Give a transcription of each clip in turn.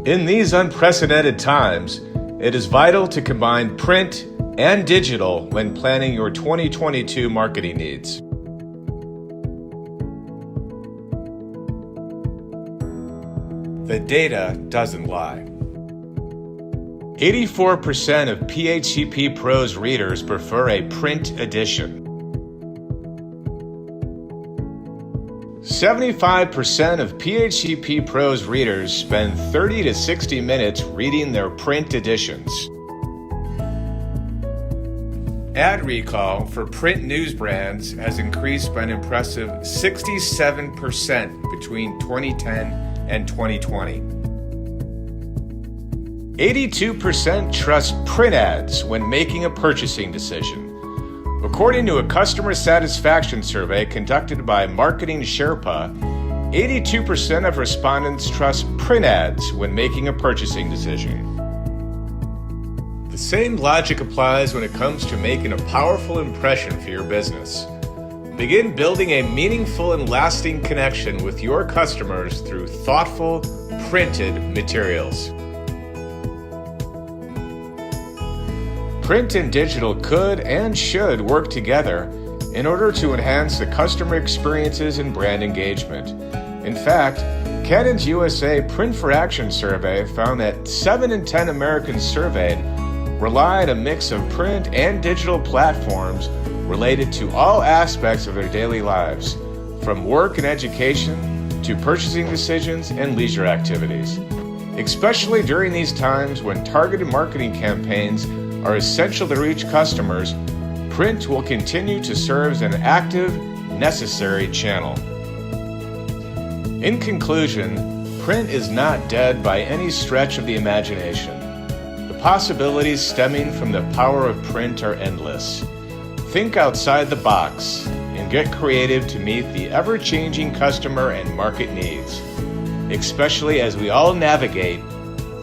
In these unprecedented times, it is vital to combine print and digital when planning your 2022 marketing needs. The data doesn't lie. 84% of PHCPPros readers prefer a print edition. 75% of PHCPPros readers spend 30 to 60 minutes reading their print editions. Ad recall for print news brands has increased by an impressive 67% between 2010 and 2020. 82% trust print ads when making a purchasing decision. According to a customer satisfaction survey conducted by Marketing Sherpa, 82% of respondents trust print ads when making a purchasing decision. The same logic applies when it comes to making a powerful impression for your business. Begin building a meaningful and lasting connection with your customers through thoughtful, printed materials. Print and digital could and should work together in order to enhance the customer experiences and brand engagement. In fact, Canon's USA Print for Action survey found that 7 in 10 Americans surveyed relied on a mix of print and digital platforms related to all aspects of their daily lives, from work and education to purchasing decisions and leisure activities. Especially during these times when targeted marketing campaigns are essential to reach customers, print will continue to serve as an active, necessary channel. In conclusion, print is not dead by any stretch of the imagination. The possibilities stemming from the power of print are endless. Think outside the box and get creative to meet the ever-changing customer and market needs, especially as we all navigate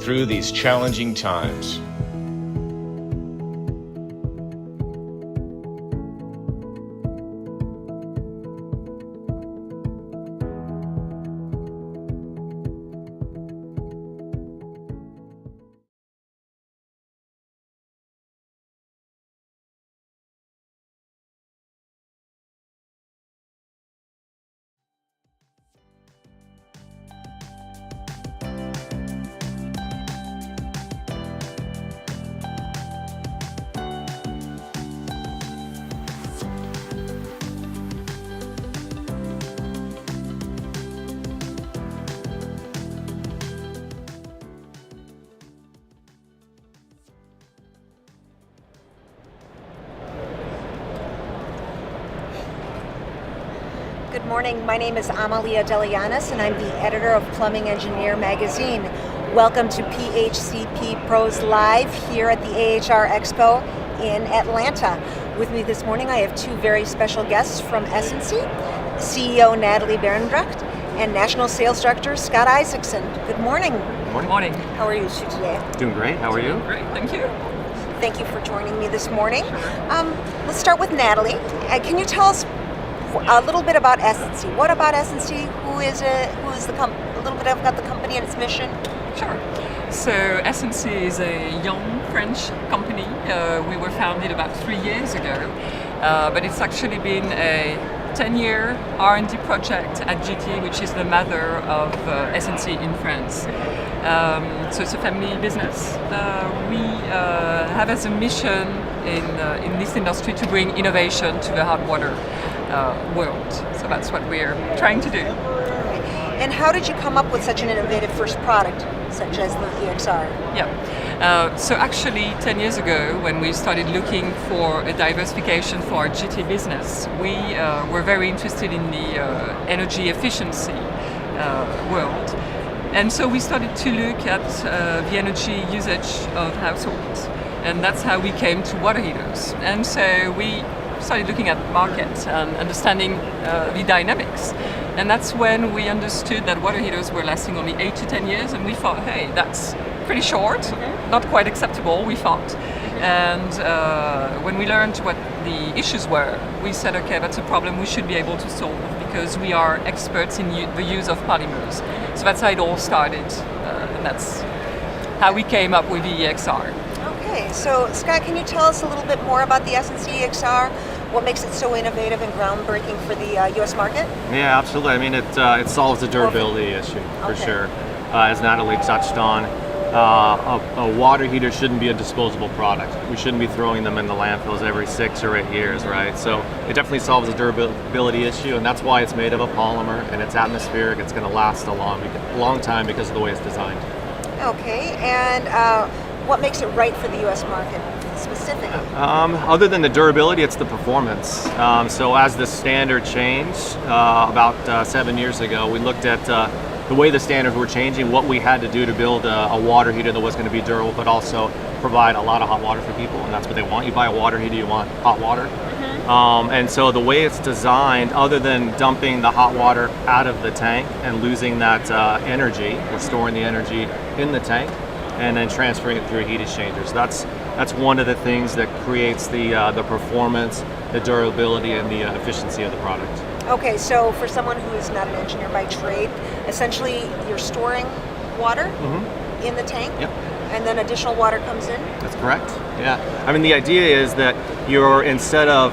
through these challenging times. Good morning, my name is Amalia Delianis and I'm the editor of Plumbing Engineer magazine. Welcome to PHCPPros Live here at the AHR Expo in Atlanta. With me this morning I have two very special guests from S&C, CEO Natalie Berendrecht and National Sales Director Scott Isaacson. Good morning. Good morning. How are you two today? Doing great, how are you? Great, thank you. Thank you for joining me this morning. Let's start with Natalie. Can you tell us a little bit about S&C? What about S&C? Who is it? Who is the a little bit about the company and its mission? Sure. So S&C is a young French company. We were founded about 3 years ago, but it's actually been a 10-year R&D project at GT, which is the mother of S&C in France. So it's a family business. We have as a mission in this industry to bring innovation to the hard water world. So that's what we're trying to do. And how did you come up with such an innovative first product, such as the EXR? Yeah. So actually 10 years ago, when we started looking for a diversification for our GT business, we were very interested in the energy efficiency world. And so we started to look at the energy usage of households. And that's how we came to water heaters. And so we started looking at markets and understanding the dynamics. And that's when we understood that water heaters were lasting only 8 to 10 years, and we thought, hey, that's pretty short, not quite acceptable, we thought. And when we learned what the issues were, we said, okay, that's a problem we should be able to solve, because we are experts in the use of polymers. So that's how it all started, and that's how we came up with the EXR. Okay, so Scott, can you tell us a little bit more about the Essence EXR? What makes it so innovative and groundbreaking for the U.S. market? Yeah, absolutely. I mean, it solves the durability issue for sure. As Natalie touched on, a water heater shouldn't be a disposable product. We shouldn't be throwing them in the landfills every 6 or 8 years, right? So it definitely solves the durability issue, and that's why it's made of a polymer and it's atmospheric. It's going to last a long time because of the way it's designed. Okay, and what makes it right for the U.S. market specifically? Other than the durability, it's the performance. So as the standard changed about 7 years ago, we looked at the way the standards were changing, what we had to do to build a water heater that was going to be durable, but also provide a lot of hot water for people, and that's what they want. You buy a water heater, you want hot water. And so the way it's designed, other than dumping the hot water out of the tank and losing that energy, we're storing the energy in the tank and then transferring it through a heat exchanger. So that's one of the things that creates the performance, the durability, and the efficiency of the product. Okay, so for someone who is not an engineer by trade, essentially you're storing water in the tank, and then additional water comes in? That's correct, yeah. I mean, the idea is that you're, instead of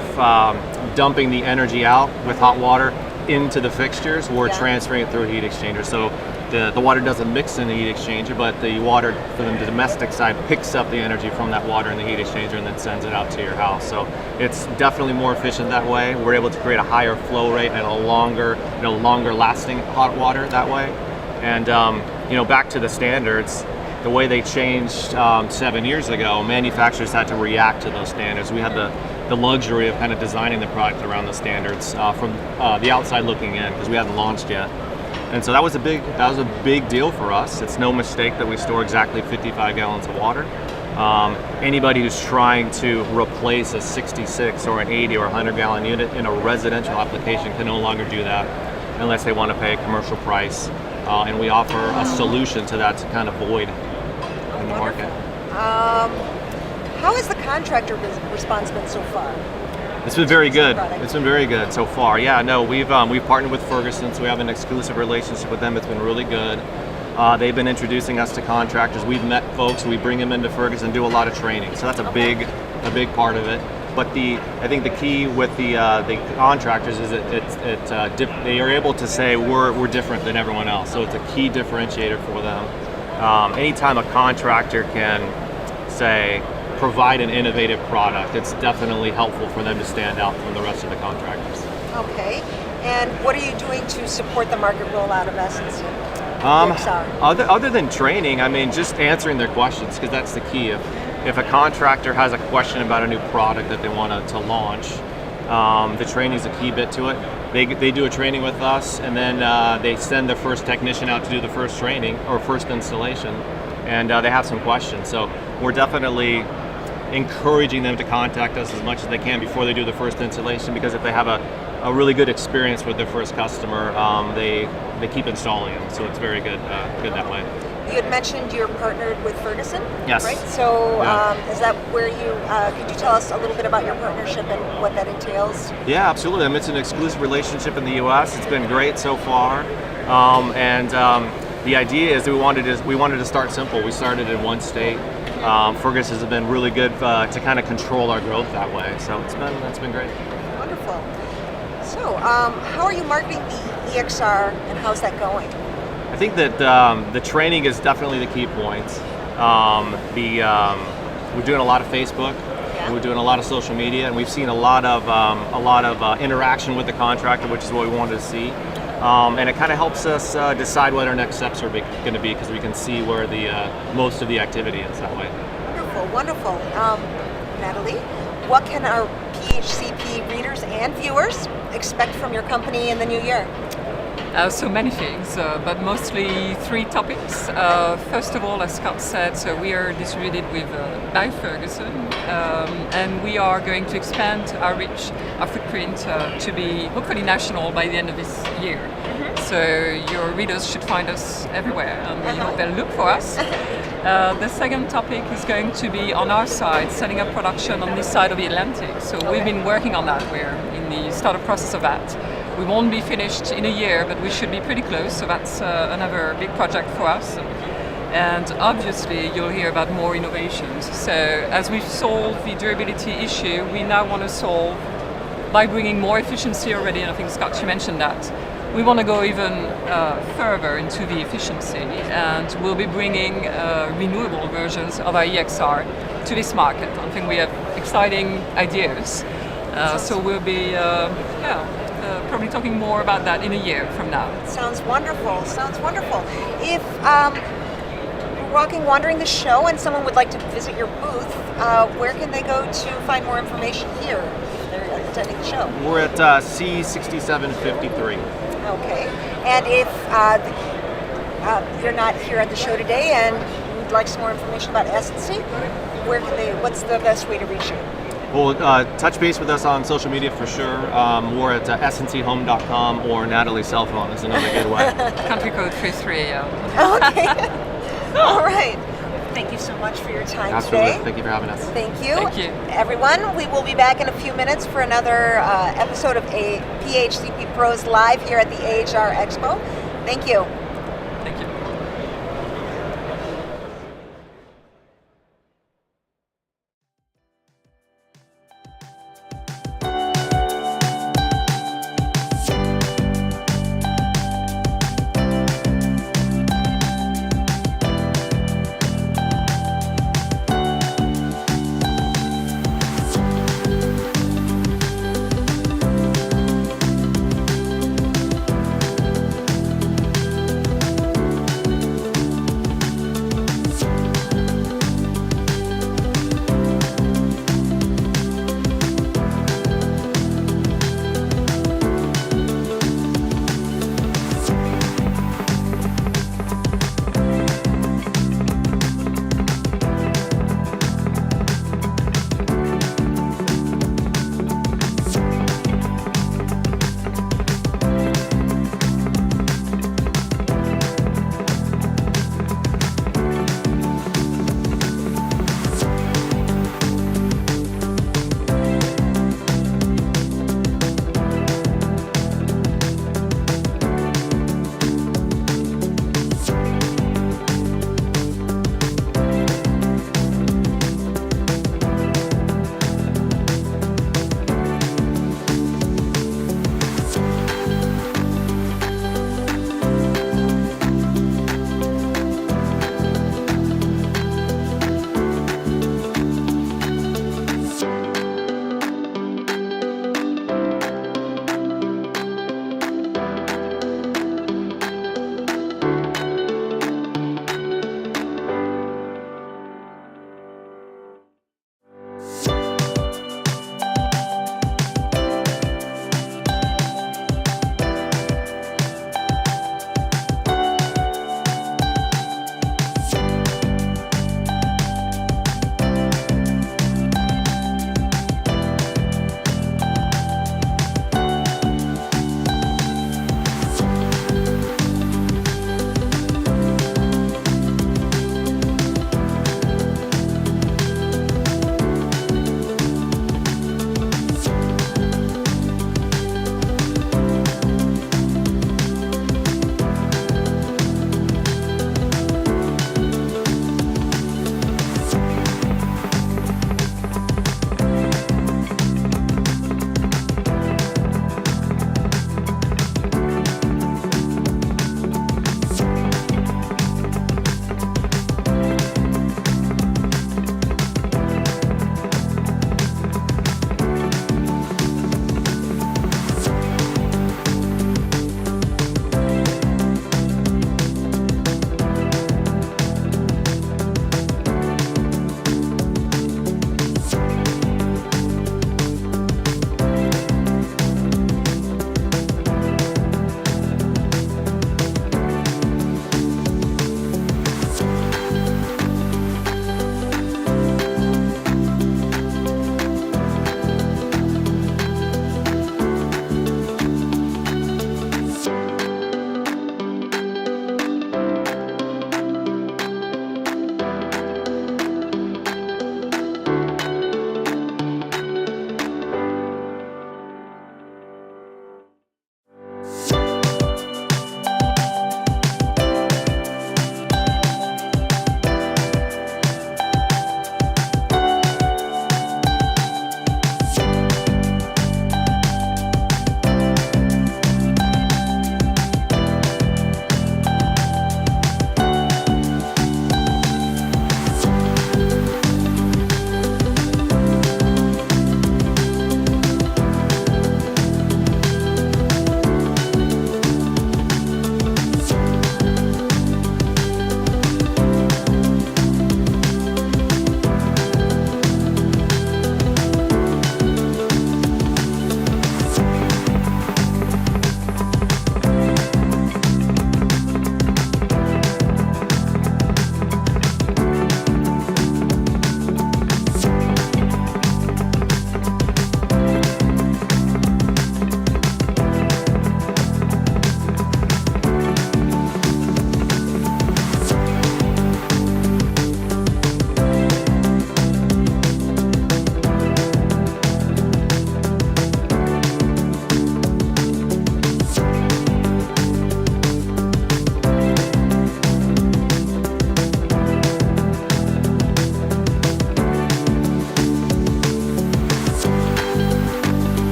dumping the energy out with hot water into the fixtures, we're transferring it through a heat exchanger. So the water doesn't mix in the heat exchanger, but the water from the domestic side picks up the energy from that water in the heat exchanger and then sends it out to your house. So it's definitely more efficient that way. We're able to create a higher flow rate and a longer lasting hot water that way. And back to the standards, the way they changed 7 years ago, manufacturers had to react to those standards. We had the luxury of kind of designing the product around the standards from the outside looking in, because we hadn't launched yet. And so that was a big deal for us. It's no mistake that we store exactly 55 gallons of water. Anybody who's trying to replace a 66 or an 80 or 100 gallon unit in a residential application can no longer do that unless they want to pay a commercial price. And we offer a solution to that kind of void in the market. How has the contractor response been so far? It's been very good. It's been very good so far. Yeah, no, we've partnered with Ferguson, so we have an exclusive relationship with them. It's been really good. They've been introducing us to contractors. We've met folks. We bring them into Ferguson and do a lot of training. So that's a big part of it. But I think the key with the contractors is that they are able to say we're different than everyone else. So it's a key differentiator for them. Anytime a contractor can say provide an innovative product, it's definitely helpful for them to stand out from the rest of the contractors. Okay, and what are you doing to support the market rollout of Essence? Other than training, I mean, just answering their questions, because that's the key. If a contractor has a question about a new product that they want to launch, the training is a key bit to it. They do a training with us, and then they send their first technician out to do the first training or first installation, and they have some questions. So we're definitely encouraging them to contact us as much as they can before they do the first installation, because if they have a really good experience with their first customer, they keep installing them. So it's very good that way. You had mentioned you're partnered with Ferguson, yes, right? So is that where could you tell us a little bit about your partnership and what that entails? Yeah, absolutely. I mean, it's an exclusive relationship in the U.S. It's been great so far, and the idea is that we wanted to start simple. We started in one state. Ferguson has been really good to kind of control our growth that way. So that's been great. Wonderful. So how are you marketing the EXR and how's that going? I think that the training is definitely the key point. We're doing a lot of Facebook, and we're doing a lot of social media, and we've seen a lot of interaction with the contractor, which is what we wanted to see. And it kind of helps us decide what our next steps are going to be, because we can see where the most of the activity is that way. Wonderful. Natalie, what can our PHCP readers and viewers expect from your company in the new year? So many things, but mostly 3 topics. First of all, as Scott said, so we are distributed by Ferguson, and we are going to expand our reach, our footprint to be hopefully national by the end of this year. So your readers should find us everywhere, and we hope they'll look for us. The second topic is going to be on our side, setting up production on this side of the Atlantic. So we've been working on that. We're in the startup process of that. We won't be finished in a year, but we should be pretty close. So that's another big project for us. And obviously, you'll hear about more innovations. So as we've solved the durability issue, we now want to solve by bringing more efficiency already. And I think, Scott, you mentioned that. We want to go even further into the efficiency, and we'll be bringing renewable versions of our EXR to this market. I think we have exciting ideas. So we'll be probably talking more about that in a year from now. Sounds wonderful. Sounds wonderful. If wandering the show and someone would like to visit your booth, where can they go to find more information here if they're attending the show? We're at C6753. Okay. And if you're not here at the show today and would like some more information about S&C, what's the best way to reach you? Well, touch base with us on social media for sure. We're at snchome.com, or Natalie's cell phone is another good way. Country code 33. Okay. All right. Thank you so much for your time Absolutely. today. Thank you for having us. Thank you. Thank you. Everyone, we will be back in a few minutes for another episode of PHCPPros Live here at the AHR Expo. Thank you. Thank you.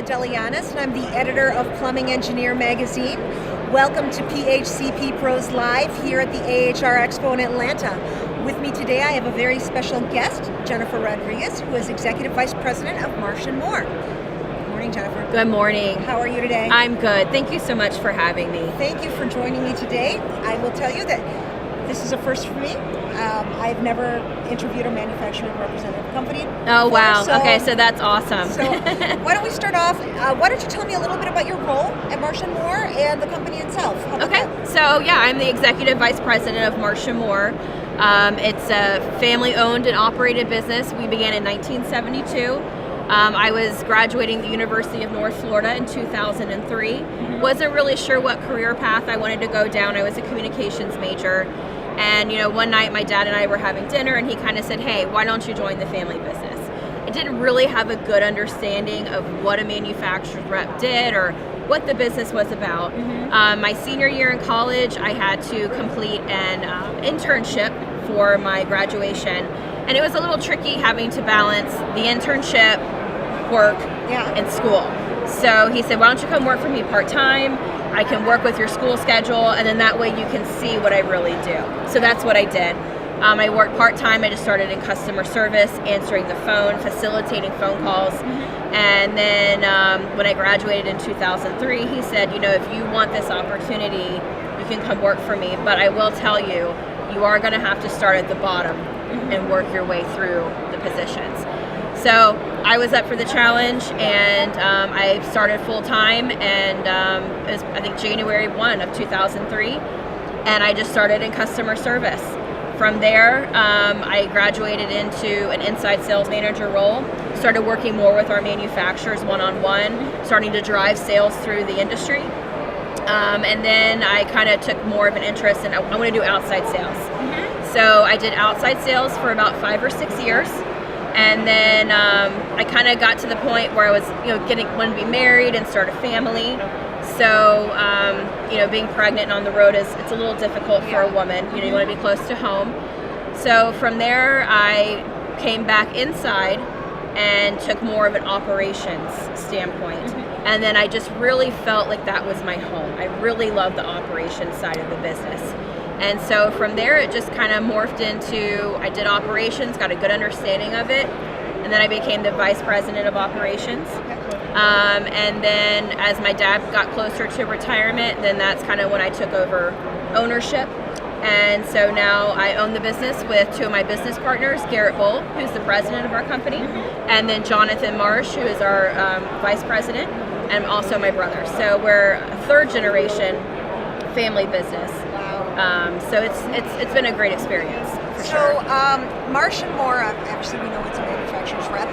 Delianis, and I'm the editor of Plumbing Engineer magazine. Welcome to PHCPPros Live here at the AHR Expo in Atlanta. With me today, I have a very special guest, Jennifer Rodriguez, who is Executive Vice President of Marsh & Moore. Good morning, Jennifer. Good morning. How are you today? I'm good. Thank you so much for having me. Thank you for joining me today. I will tell you that this is a first for me. I've never interviewed a manufacturing representative company Oh, before, wow. Okay, so that's awesome. So why don't we start off, why don't you tell me a little bit about your role at Marsh & Moore and the company itself? How about Okay, that? so yeah, I'm the Executive Vice President of Marsh & Moore. It's a family-owned and operated business. We began in 1972. I was graduating the University of North Florida in 2003. Wasn't really sure what career path I wanted to go down. I was a communications major. And one night my dad and I were having dinner and he kind of said, hey, why don't you join the family business? I didn't really have a good understanding of what a manufacturer's rep did or what the business was about. My senior year in college, I had to complete an internship for my graduation. And it was a little tricky having to balance the internship, work, and school. So he said, why don't you come work for me part-time? I can work with your school schedule, and then that way you can see what I really do. So that's what I did. I worked part-time. I just started in customer service, answering the phone, facilitating phone calls. And then when I graduated in 2003, he said, if you want this opportunity, you can come work for me. But I will tell you, you are going to have to start at the bottom and work your way through the positions. So I was up for the challenge, and I started full-time, and it was, I think, January 1 of 2003, and I just started in customer service. From there, I graduated into an inside sales manager role, started working more with our manufacturers one-on-one, starting to drive sales through the industry, and then I kind of took more of an interest in, I want to do outside sales. So I did outside sales for about 5 or 6 years. And then I kind of got to the point where I was, wanted to be married and start a family. So, being pregnant and on the road it's a little difficult for a woman. You want to be close to home. So from there, I came back inside and took more of an operations standpoint. And then I just really felt like that was my home. I really love the operations side of the business. And so from there, it just kind of morphed into, I did operations, got a good understanding of it, and then I became the vice president of operations. And then as my dad got closer to retirement, then that's kind of when I took over ownership. And so now I own the business with 2 of my business partners, Garrett Bull, who's the president of our company, and then Jonathan Marsh, who is our vice president, and also my brother. So we're a 3rd generation family business. So it's been a great experience, for sure. Marsh & Moore, obviously we know it's a manufacturer's rep.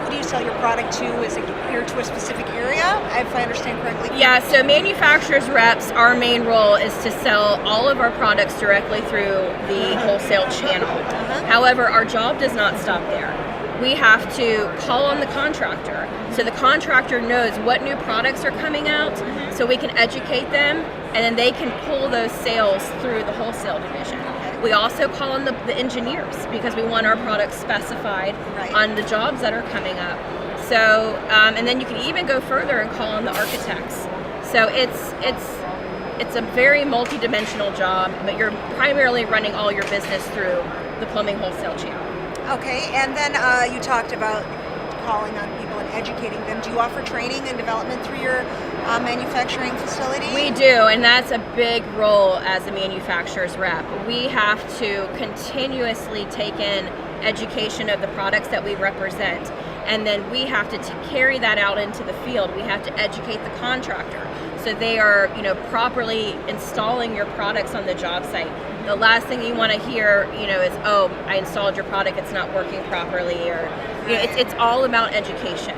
Who do you sell your product to? Is it geared to a specific area, if I understand correctly? Yeah, so manufacturers reps, our main role is to sell all of our products directly through the wholesale channel. However, our job does not stop there. We have to call on the contractor. So the contractor knows what new products are coming out, so we can educate them, and then they can pull those sales through the wholesale division. We also call on the engineers because we want our products specified on the jobs that are coming up. So, and then you can even go further and call on the architects. So it's a very multi-dimensional job, but you're primarily running all your business through the plumbing wholesale channel. Okay, and then you talked about calling on people and educating them. Do you offer training and development through your manufacturing facility? We do, and that's a big role as a manufacturer's rep. We have to continuously take in education of the products that we represent, and then we have to carry that out into the field. We have to educate the contractor so they are, properly installing your products on the job site. The last thing you want to hear, is, oh, I installed your product, it's not working properly, or it's all about education.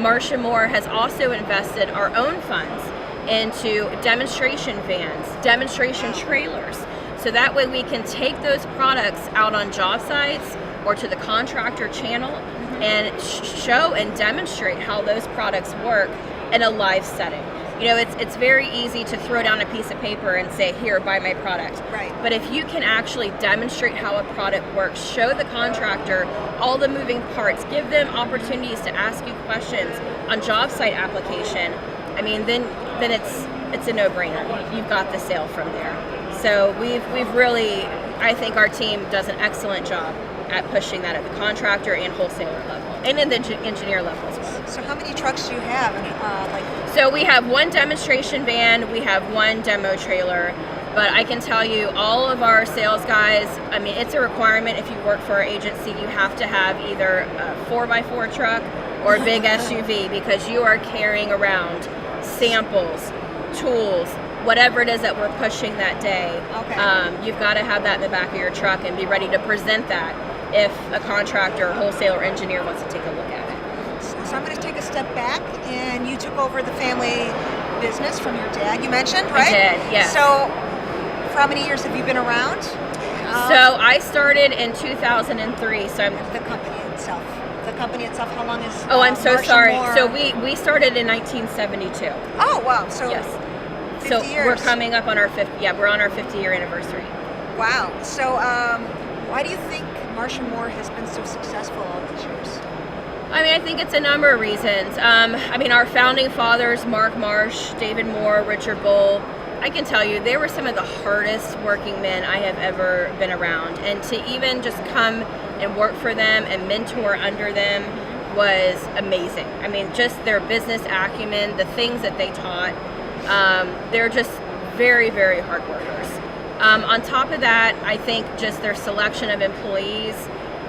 Marsh & Moore has also invested our own funds into demonstration vans, demonstration trailers, so that way we can take those products out on job sites or to the contractor channel and show and demonstrate how those products work in a live setting. it's very easy to throw down a piece of paper and say, here, buy my product. Right. But if you can actually demonstrate how a product works, show the contractor all the moving parts, give them opportunities to ask you questions on job site application, I mean, then it's a no-brainer. You've got the sale from there. So we've really, I think our team does an excellent job at pushing that at the contractor and wholesaler level, and in the engineer level as well. So how many trucks do you have? So we have one demonstration van, we have one demo trailer, but I can tell you all of our sales guys, I mean, it's a requirement if you work for our agency, you have to have either a 4x4 truck or a big SUV, because you are carrying around samples, tools, whatever it is that we're pushing that day. Okay. You've got to have that in the back of your truck and be ready to present that if a contractor, wholesaler, or engineer wants to take a look at it. So I'm going to take a step back, and you took over the family business from your dad, you mentioned, right? I did, yes. So for how many years have you been around? So I started in 2003, so I'm... The company itself. The company itself, how long is Oh, I'm so Marsh & sorry. Moore? So we started in 1972. Oh, wow. So Yes. 50 So years. we're coming up on our we're on our 50-year anniversary. Wow. So why do you think Marsh & Moore has been so successful all these years? I mean, I think it's a number of reasons. I mean, our founding fathers, Mark Marsh, David Moore, Richard Bull, I can tell you they were some of the hardest working men I have ever been around. And to even just come and work for them and mentor under them was amazing. I mean, just their business acumen, the things that they taught, they're just very, very hard workers. On top of that, I think just their selection of employees,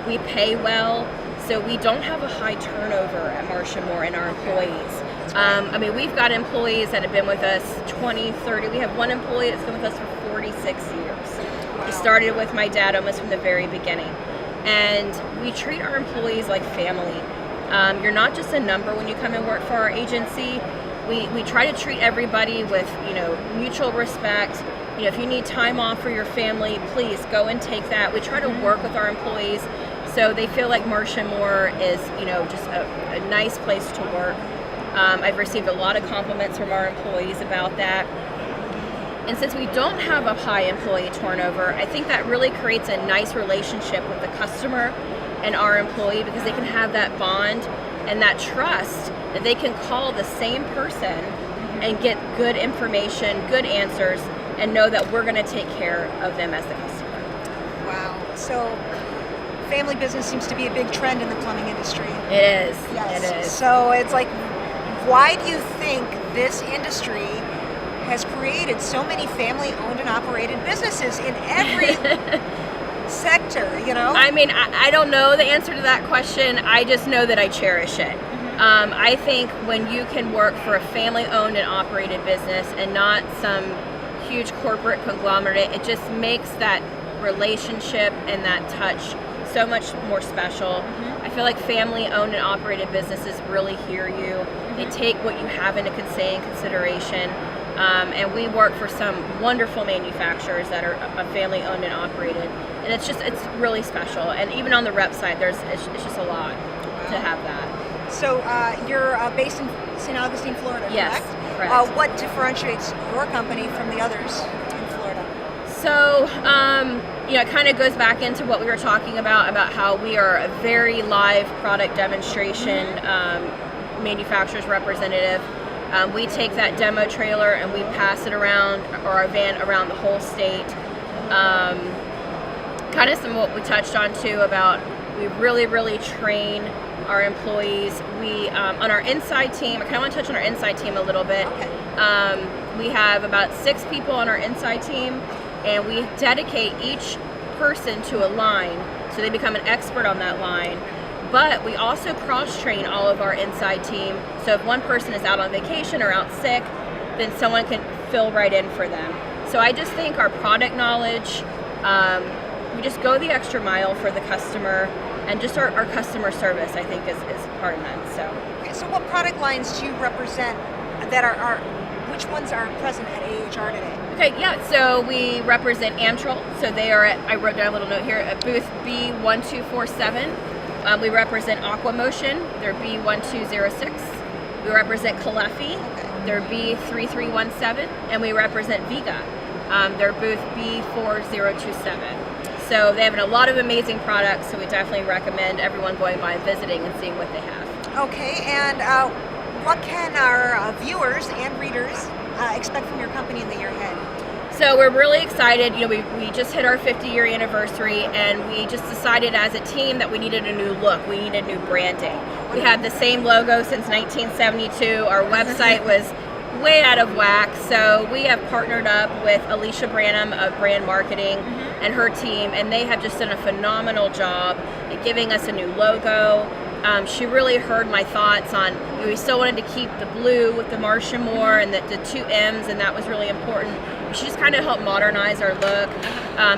we pay well, so we don't have a high turnover at Marsh & Moore in our employees. I mean, we've got employees that have been with us 20, 30. We have one employee that's been with us for 46 years. He started with my dad almost from the very beginning. And we treat our employees like family. You're not just a number when you come and work for our agency. We try to treat everybody with, mutual respect. If you need time off for your family, please go and take that. We try to work with our employees so they feel like Marsh & Moore is, just a nice place to work. I've received a lot of compliments from our employees about that. And since we don't have a high employee turnover, I think that really creates a nice relationship with the customer and our employee, because they can have that bond and that trust that they can call the same person and get good information, good answers, and know that we're going to take care of them as the customer. Wow. So family business seems to be a big trend in the plumbing industry. It is. Yes. It is. So it's like, why do you think this industry has created so many family-owned and operated businesses in every sector, I mean, I don't know the answer to that question. I just know that I cherish it. I think when you can work for a family-owned and operated business and not some huge corporate conglomerate, it just makes that relationship and that touch so much more special. I feel like family-owned and operated businesses really hear you. They take what you have into consideration. And we work for some wonderful manufacturers that are family-owned and operated. And it's really special. And even on the rep side, it's just a lot to have that. So you're based in St. Augustine, Florida, yes, correct? What differentiates your company from the others in Florida? So, it kind of goes back into what we were talking about how we are a very live product demonstration manufacturer's representative. We take that demo trailer and we pass it around, or our van around the whole state. Kind of some of what we touched on too about we really, really train our employees. We, on our inside team, I kind of want to touch on our inside team a little bit. Okay. We have about 6 people on our inside team, and we dedicate each person to a line, so they become an expert on that line. But we also cross-train all of our inside team, so if one person is out on vacation or out sick, then someone can fill right in for them. So I just think our product knowledge, we just go the extra mile for the customer, and just our customer service, I think, is part of that. So. Okay, so what product lines do you represent that are which ones are present at AHR today? Okay, yeah, so we represent Amtrol, so they are at, I wrote down a little note here, at booth B1247. We represent Aquamotion, they're B1206. We represent Calefi, They're B3317, and we represent Viga. They're booth B4027. So they have a lot of amazing products, so we definitely recommend everyone going by and visiting and seeing what they have. Okay, and what can our viewers and readers expect from your company in the year ahead? So we're really excited. You know, we just hit our 50-year anniversary, and we just decided as a team that we needed a new look. We needed new branding. We had the same logo since 1972. Our website was way out of whack, so we have partnered up with Alicia Branham of Brand Marketing and her team, and they have just done a phenomenal job at giving us a new logo. She really heard my thoughts on, we still wanted to keep the blue with the Marsh & Moore and the two M's, and that was really important. She just kind of helped modernize our look.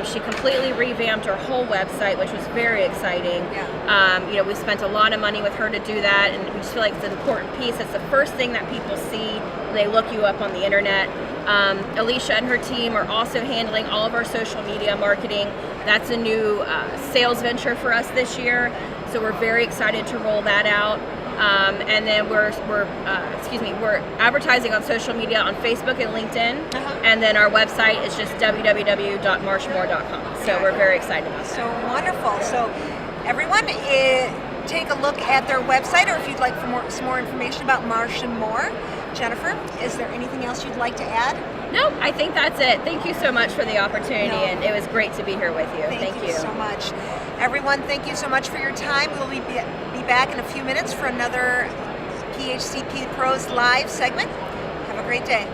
She completely revamped our whole website, which was very exciting. You know, we spent a lot of money with her to do that, and we just feel like it's an important piece. It's the first thing that people see when they look you up on the internet. Alicia and her team are also handling all of our social media marketing. That's a new sales venture for us this year, so we're very excited to roll that out. And then we're advertising on social media on Facebook and LinkedIn, and then our website is just www.marshmore.com. So we're very excited about that. So wonderful. So everyone, take a look at their website, or if you'd like some more information about Marsh & Moore. Jennifer, is there anything else you'd like to add? No, I think that's it. Thank you so much for the opportunity, and it was great to be here with you. Thank you so much. Everyone, thank you so much for your time. We'll be back in a few minutes for another PHCPPros Live segment. Have a great day.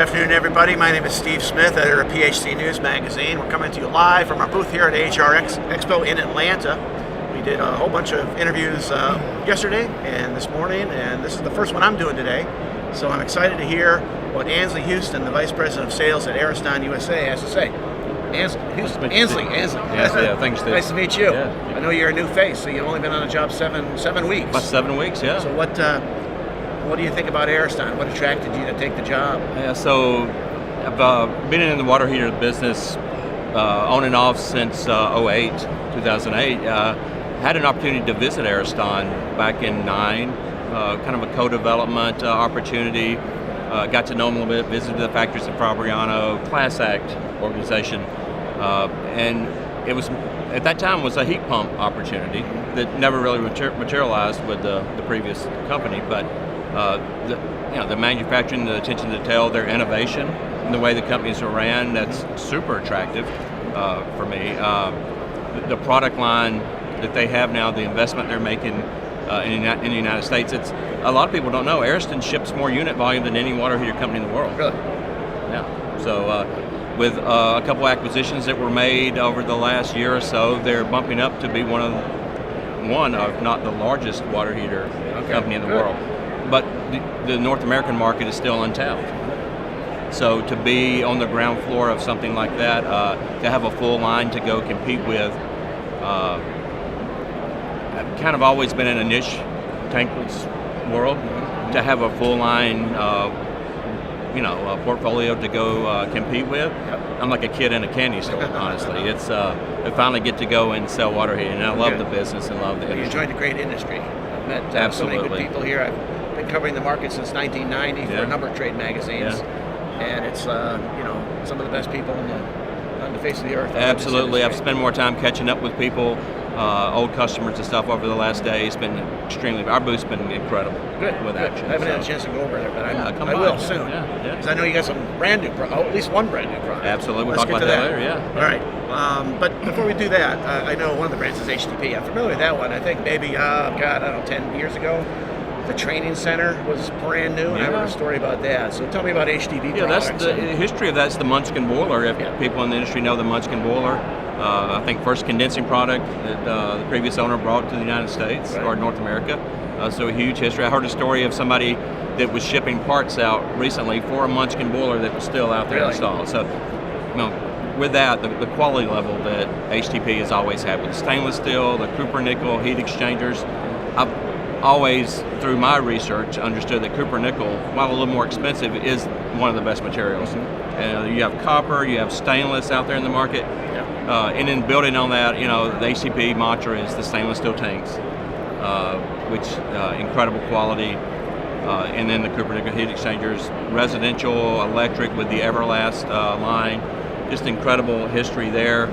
afternoon, everybody. My name is Steve Smith, editor of PHC News Magazine. We're coming to you live from our booth here at AHR Expo in Atlanta. We did a whole bunch of interviews yesterday and this morning, and this is the first one I'm doing today. So I'm excited to hear what Ansley Houston, the Vice President of Sales at Ariston USA, has to say. Ansley. Yeah, thanks, Steve. Nice to meet you. Yeah. I know you're a new face, so you've only been on the job seven weeks. About 7 weeks, yeah. So what do you think about Ariston? What attracted you to take the job? Yeah, so I've been in the water heater business on and off since 2008. Had an opportunity to visit Ariston back in 2009, kind of a co-development opportunity. Got to know them a little bit, visited the factories in Fabriano, Class Act organization. And it was, at that time, was a heat pump opportunity that never really materialized with the previous company. But the manufacturing, the attention to detail, their innovation, and the way the companies are ran, that's super attractive for me. The product line that they have now, the investment they're making in the United States, it's a lot of people don't know. Ariston ships more unit volume than any water heater company in the world. Really? Yeah. So with a couple acquisitions that were made over the last year or so, they're bumping up to be one of not the largest water heater company in the world. But the North American market is still untapped. So to be on the ground floor of something like that, to have a full line to go compete with, I've kind of always been in a niche tankless world. To have a full line, portfolio to go compete with, I'm like a kid in a candy store. Honestly, it's I finally get to go and sell water heating, and I love the business and love the industry. You joined a great industry. I've met Absolutely. so many good people here. I've been covering the market since 1990 for a number of trade magazines, and it's some of the best people on the face of the earth. Absolutely, I've spent more time catching up with people, old customers and stuff over the last day. It's been our booth's been incredible. Good. With action. I haven't had a chance to go over there, but I by. will soon. Yeah. Because I know you got some brand new, at least one brand new product. Absolutely, we'll Let's talk get about to that later. Yeah. All right. But before we do that, I know one of the brands is HTP. I'm familiar with that one. I think maybe 10 years ago, the training center was brand new, and I wrote a story about that. So tell me about HTP products. That's the history of that's the Munchkin boiler. If people in the industry know the Munchkin boiler, I think first condensing product that the previous owner brought to the United States or North America. So a huge history. I heard a story of somebody that was shipping parts out recently for a Munchkin boiler that was still out there installed. So, with that, the quality level that HTP has always had with the stainless steel, the Cooper nickel heat exchangers, I've always, through my research, understood that Cooper nickel, while a little more expensive, is one of the best materials. You have copper, you have stainless out there in the market, and then building on that, the HTP mantra is the stainless steel tanks, which incredible quality, and then the Cooper nickel heat exchangers, residential, electric with the Everlast line, just incredible history there.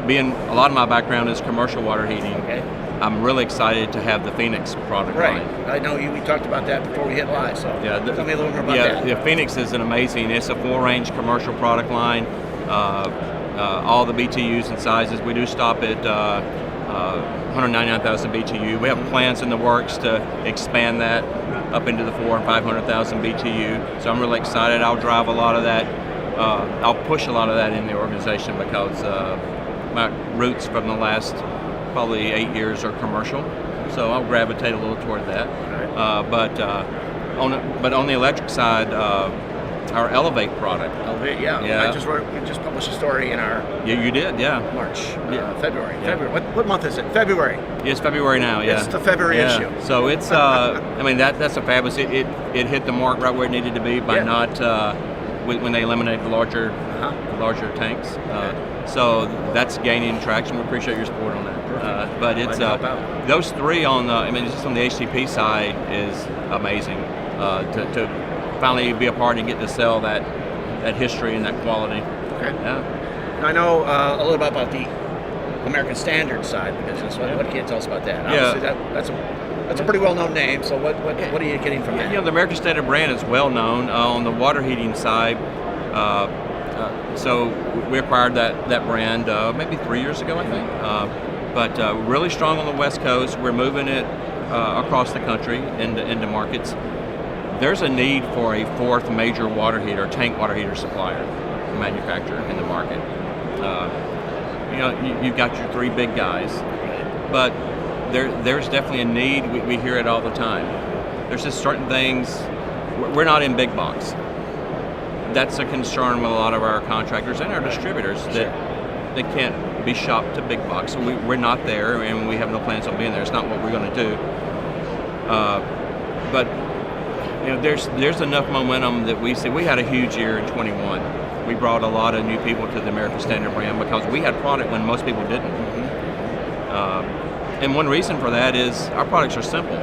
Being a lot of my background is commercial water heating. I'm really excited to have the Phoenix product line. I know we talked about that before we hit live, so tell me a little more about that. Yeah, Phoenix is an amazing, it's a full-range commercial product line. All the BTUs and sizes. We do stop at 199,000 BTU. We have plans in the works to expand that up into the 400,000 and 500,000 BTU. So I'm really excited. I'll drive a lot of that. I'll push a lot of that in the organization because my roots from the last probably 8 years are commercial, so I'll gravitate a little toward that. But on the electric side, our Elevate product. Elevate, we just published a story in our you did, March, February. What month is it? February. It's February now. It's the February issue. So it's that's a fabulous. It hit the mark right where it needed to be by not when they eliminated the larger tanks. So that's gaining traction. We appreciate your support on that. But it's those three on just on the HTP side is amazing to finally be a part and get to sell that history and that quality. Okay. Yeah. Now, I know a little bit about the American Standard side of the business. What can you tell us about that? Obviously, that's a pretty well-known name. So what are you getting from that? The American Standard brand is well known on the water heating side. So we acquired that brand maybe 3 years ago, I think. But really strong on the West Coast. We're moving it across the country into markets. there's a need for a fourth major water heater, tank water heater supplier, manufacturer in the market. You've got your three big guys, but there's definitely a need. We hear it all the time. There's just certain things. We're not in big box. That's a concern with a lot of our contractors and our distributors that they can't be shopped to big box. So we're not there, and we have no plans on being there. It's not what we're going to do. But there's enough momentum that we see. We had a huge year in 21. We brought a lot of new people to the American Standard brand because we had product when most people didn't. And one reason for that is our products are simple.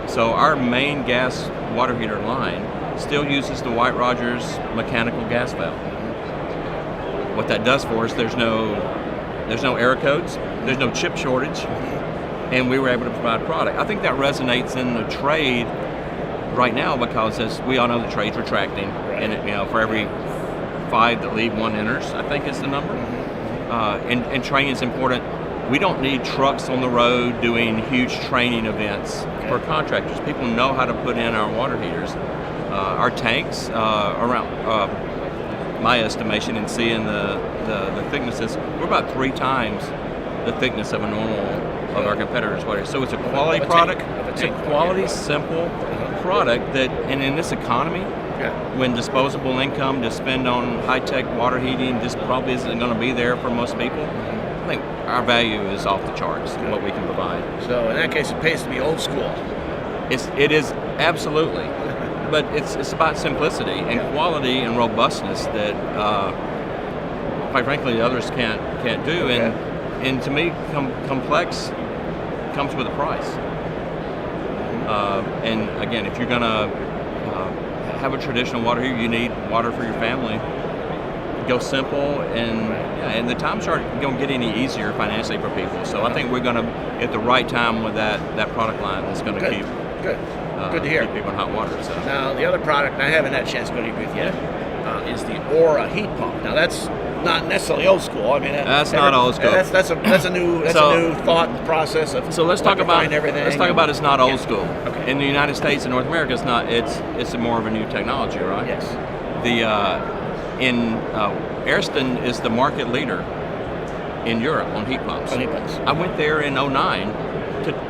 So our main gas water heater line still uses the White Rogers mechanical gas valve. What that does for us, there's no error codes, there's no chip shortage, and we were able to provide product. I think that resonates in the trade right now because, as we all know, the trade's retracting, and for every 5 that leave, 1 enters, I think is the number. And training is important. We don't need trucks on the road doing huge training events for contractors. People know how to put in our water heaters. Our tanks, around my estimation and seeing the thicknesses, we're about 3 times the thickness of a normal of our competitors' water. So it's a quality product. It's a quality, simple product that, and in this economy, when disposable income to spend on high-tech water heating just probably isn't going to be there for most people, I think our value is off the charts, what we can provide. So in that case, it pays to be old school. It is absolutely, but it's about simplicity and quality and robustness that, quite frankly, the others can't do. And to me, complex comes with a price. And again, if you're going to have a traditional water heater, you need water for your family. Go simple, and the times aren't going to get any easier financially for people. So I think we're going to, at the right time with that product line, that's going to keep good to hear. Keep people in hot water. So. Now the other product, and I haven't had a chance to go to your booth yet, is the Aura heat pump. Now that's not necessarily old school. I mean, that's not old school. That's a new thought process of. So let's talk about everything. Let's talk about it's not old school. Okay. In the United States and North America, it's not. It's more of a new technology, right? Yes. Ariston is the market leader in Europe on heat pumps. I went there in 2009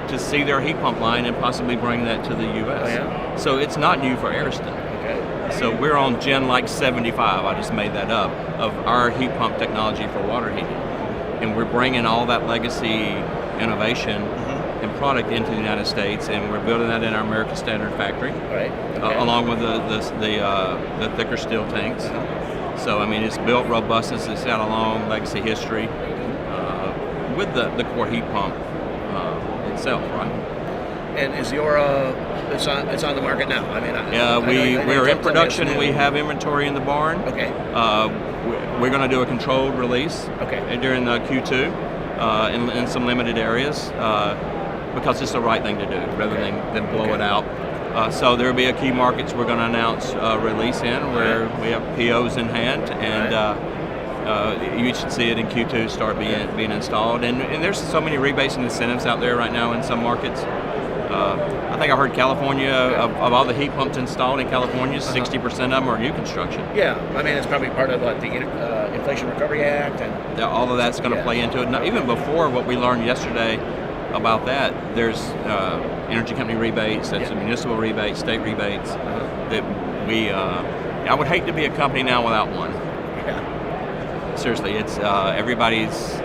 to see their heat pump line and possibly bring that to the U.S. Oh, yeah? So it's not new for Ariston. Okay. So we're on Gen 75, I just made that up, of our heat pump technology for water heating. And we're bringing all that legacy innovation and product into the United States, and we're building that in our American Standard factory, right? Okay. Along with the thicker steel tanks. So I mean, it's built robustness. It's got a long legacy history with the core heat pump itself, right? And is the Aura? It's on the market now. I mean, we're in production. We have inventory in the barn. Okay. We're going to do a controlled release. Okay. During the Q2 in some limited areas because it's the right thing to do rather than blow it out. So there will be a key markets we're going to announce release in where we have POs in hand, and you should see it in Q2 start being installed. And there's so many rebates and incentives out there right now in some markets. I think I heard California, of all the heat pumps installed in California, 60% of them are new construction. Yeah, I mean, it's probably part of the Inflation Recovery Act. And all of that's going to play into it. Now, even before what we learned yesterday about that, there's energy company rebates, that's the municipal rebates, state rebates, that I would hate to be a company now without one. Yeah. Seriously, it's everybody's,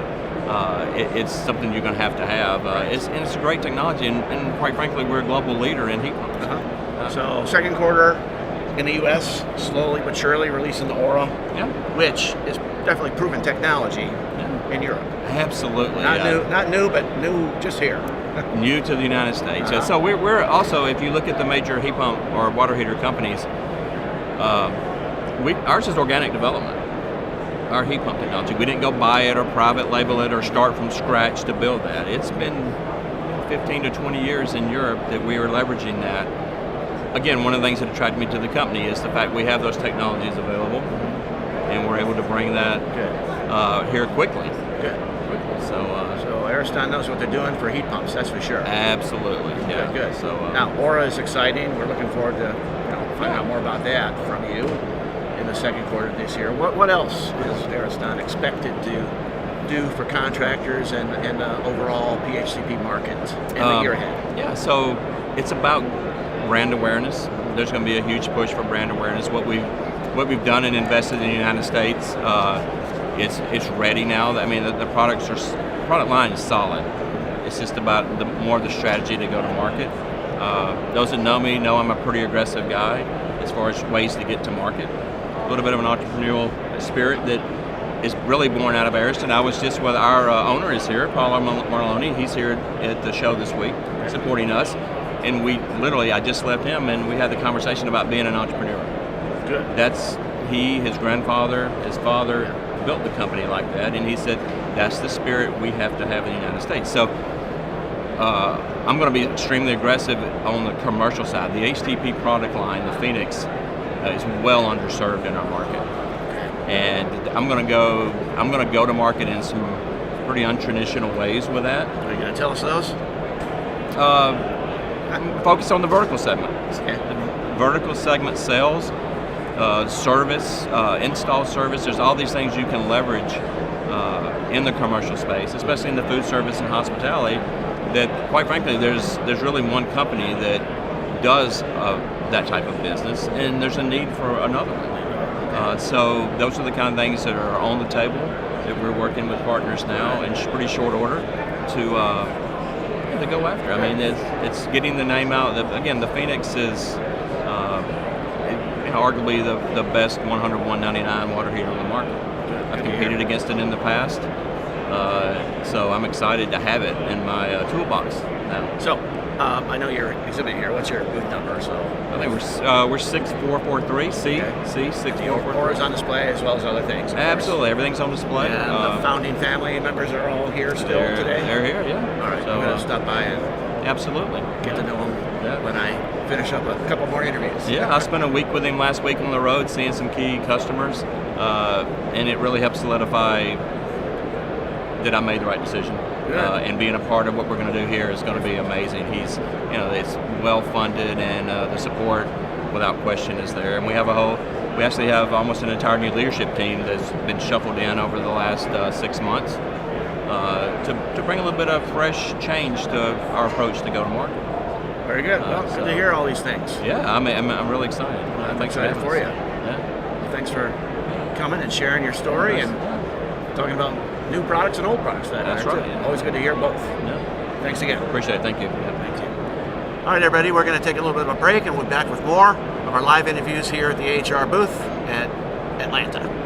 it's something you're going to have. It's a great technology, and quite frankly, we're a global leader in heat pumps. So second quarter in the U.S., slowly but surely releasing the Aura, which is definitely proven technology in Europe. Absolutely. Not new, but new just here. New to the United States. So we're also, if you look at the major heat pump or water heater companies, ours is organic development. Our heat pump technology. We didn't go buy it or private label it or start from scratch to build that. It's been 15 to 20 years in Europe that we are leveraging that. Again, one of the things that attracted me to the company is the fact we have those technologies available, and we're able to bring that here quickly. Good. So Ariston knows what they're doing for heat pumps, that's for sure. Absolutely. Yeah. Good. So now Aura is exciting. We're looking forward to find out more about that from you in the second quarter of this year. What else is Ariston expected to do for contractors and the overall PHCP market in the year ahead? Yeah, so it's about brand awareness. There's going to be a huge push for brand awareness. What we've done and invested in the United States, it's ready now. I mean, the product line is solid. It's just about more of the strategy to go to market. Those that know me know I'm a pretty aggressive guy as far as ways to get to market. A little bit of an entrepreneurial spirit that is really born out of Ariston. I was just with our owner is here, Paul Marloni. He's here at the show this week supporting us. And I just left him and we had the conversation about being an entrepreneur. Good. That's his grandfather, his father built the company like that, and he said that's the spirit we have to have in the United States. So I'm going to be extremely aggressive on the commercial side. The HTP product line, the Phoenix, is well underserved in our market, and I'm going to go to market in some pretty untraditional ways with that. Are you going to tell us those? I'm focused on the vertical segment. Okay. The vertical segment sales, service, install service. There's all these things you can leverage in the commercial space, especially in the food service and hospitality. That, quite frankly, there's really one company that does that type of business, and there's a need for another one. So those are the kind of things that are on the table that we're working with partners now in pretty short order to go after. I mean, it's getting the name out. Again, the Phoenix is arguably the best $100-$199 water heater on the market. I've competed against it in the past, so I'm excited to have it in my toolbox now. So, I know you're exhibiting here. What's your booth number? So I think we're 6443 C 6443. Or is on display as well as other things. Absolutely, everything's on display. And the founding family members are all here still today. They're here, yeah. All right, So I'm gonna stop by and absolutely get to know them when I finish up a couple more interviews. Yeah, I spent a week with him last week on the road, seeing some key customers, and it really helps solidify that I made the right decision. And being a part of what we're going to do here is going to be amazing. It's well funded, and the support, without question, is there. And we actually have almost an entire new leadership team that's been shuffled in over the last 6 months to bring a little bit of fresh change to our approach to go to market. Very good. Well, good to hear all these things. Yeah, I'm really excited. I'm excited for you. Yeah. Well, thanks for coming and sharing your story and talking about new products and old products. That's right. Yeah. Always good to hear both. Yeah. Thanks again. Appreciate it. Thank you. Thank you. All right, everybody, we're going to take a little bit of a break, and we'll be back with more of our live interviews here at the AHR booth at Atlanta.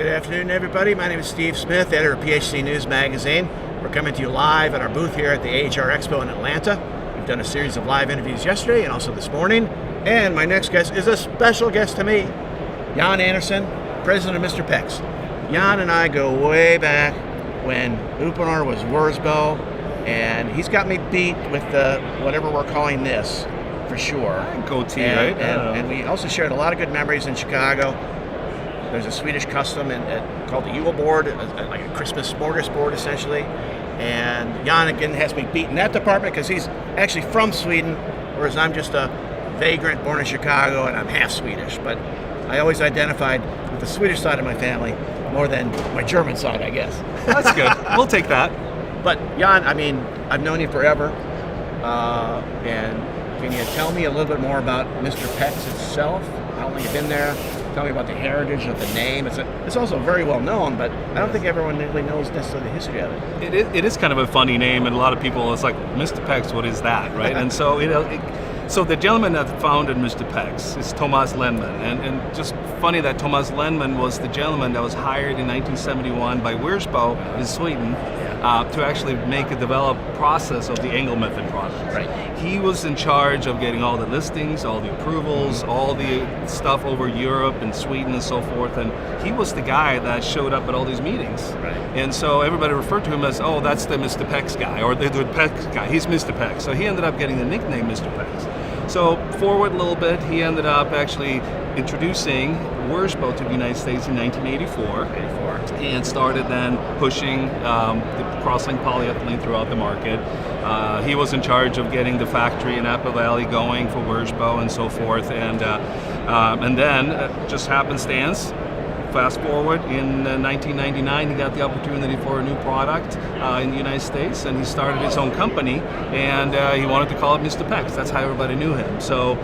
Good afternoon, everybody. My name is Steve Smith, editor of PHC News Magazine. We're coming to you live at our booth here at the AHR Expo in Atlanta. We've done a series of live interviews yesterday and also this morning. And my next guest is a special guest to me, Jan Anderson, president of Mr. Pex. Jan and I go way back when Uponor was Wurzbo, and he's got me beat with the whatever we're calling this, for sure. Goatee, and, right? And we also shared a lot of good memories in Chicago. There's a Swedish custom called the Yule board, like a Christmas smorgasbord essentially. And Jan again has me beat in that department because he's actually from Sweden, whereas I'm just a vagrant born in Chicago and I'm half Swedish. But I always identified with the Swedish side of my family more than my German side, I guess. That's good. We'll take that. But Jan, I mean, I've known you forever. And can you tell me a little bit more about Mr. Pex itself? How long you've been there? Tell me about the heritage of the name. It's also very well known, but I don't think everyone really knows necessarily the history of it. It is kind of a funny name, and a lot of people, it's like, Mr. Pex, what is that, right? And so, so the gentleman that founded Mr. Pex is Thomas Lennman, and just funny that Thomas Lennman was the gentleman that was hired in 1971 by Wurzbo in Sweden to actually make a developed process of the Engel method product. Right. He was in charge of getting all the listings, all the approvals, all the stuff over Europe and Sweden and so forth, and he was the guy that showed up at all these meetings. Right. And so everybody referred to him as, oh, that's the Mr. Pex guy, or the Pex guy. He's Mr. Pex. So he ended up getting the nickname Mr. Pex. So forward a little bit, he ended up actually introducing Wurzbo to the United States in 1984, and started then pushing the cross-linked polyethylene throughout the market. He was in charge of getting the factory in Apple Valley going for Wurzbo and so forth, and then just happenstance. Fast forward, in 1999, he got the opportunity for a new product in the United States, and he started his own company, and he wanted to call it Mr. Pex. That's how everybody knew him. So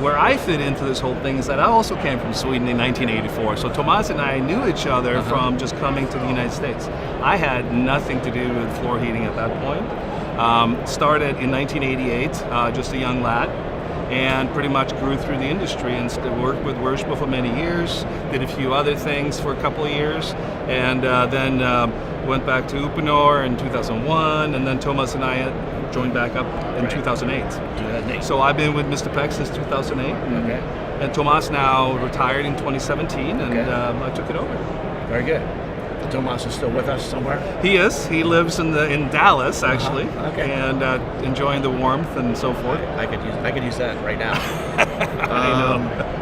where I fit into this whole thing is that I also came from Sweden in 1984. So Tomas and I knew each other from just coming to the United States. I had nothing to do with floor heating at that point. Started in 1988, just a young lad, and pretty much grew through the industry and worked with Wurzbo for many years, did a few other things for a couple of years, and then went back to Uponor in 2001, and then Thomas and I joined back up in 2008. So I've been with Mr. Pex since 2008, and Thomas now retired in 2017, and I took it over. Very good. Thomas is still with us somewhere? He is. He lives in Dallas, actually, and enjoying the warmth and so forth. I could use that right now.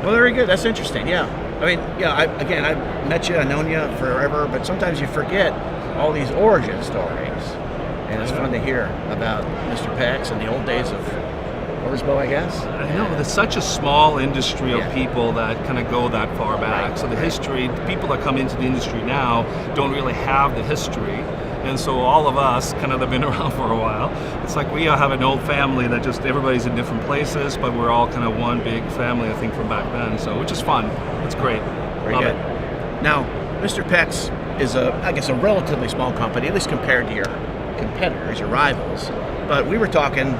Well, very good. That's interesting. Yeah. I mean, I've met you, I've known you forever, but sometimes you forget all these origin stories, and it's fun to hear about Mr. Pex and the old days of Wurzbo, I guess. I know, there's such a small industry of people that kind of go that far back. So the history, the people that come into the industry now don't really have the history. And so all of us kind of have been around for a while. It's like we have an old family that just everybody's in different places, but we're all kind of one big family, I think, from back then. So which is fun. It's great. Very good. Now, Mr. Pex is a relatively small company, at least compared to your competitors, your rivals. But we were talking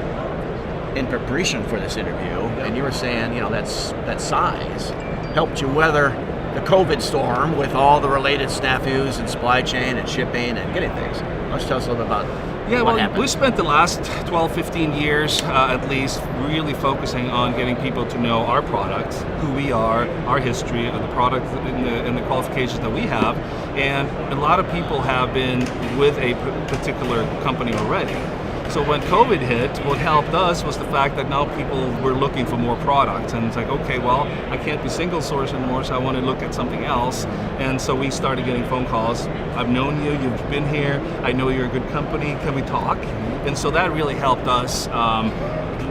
in preparation for this interview, and you were saying, that size helped you weather the COVID storm with all the related snafus and supply chain and shipping and getting things. Let's tell us a little bit about what happened. We spent the last 12, 15 years at least really focusing on getting people to know our product, who we are, our history, the product and the qualifications that we have. And a lot of people have been with a particular company already. So when COVID hit, what helped us was the fact that now people were looking for more products, and it's like, okay, well, I can't be single source anymore, so I want to look at something else. And so we started getting phone calls. I've known you, you've been here, I know you're a good company, can we talk? And so that really helped us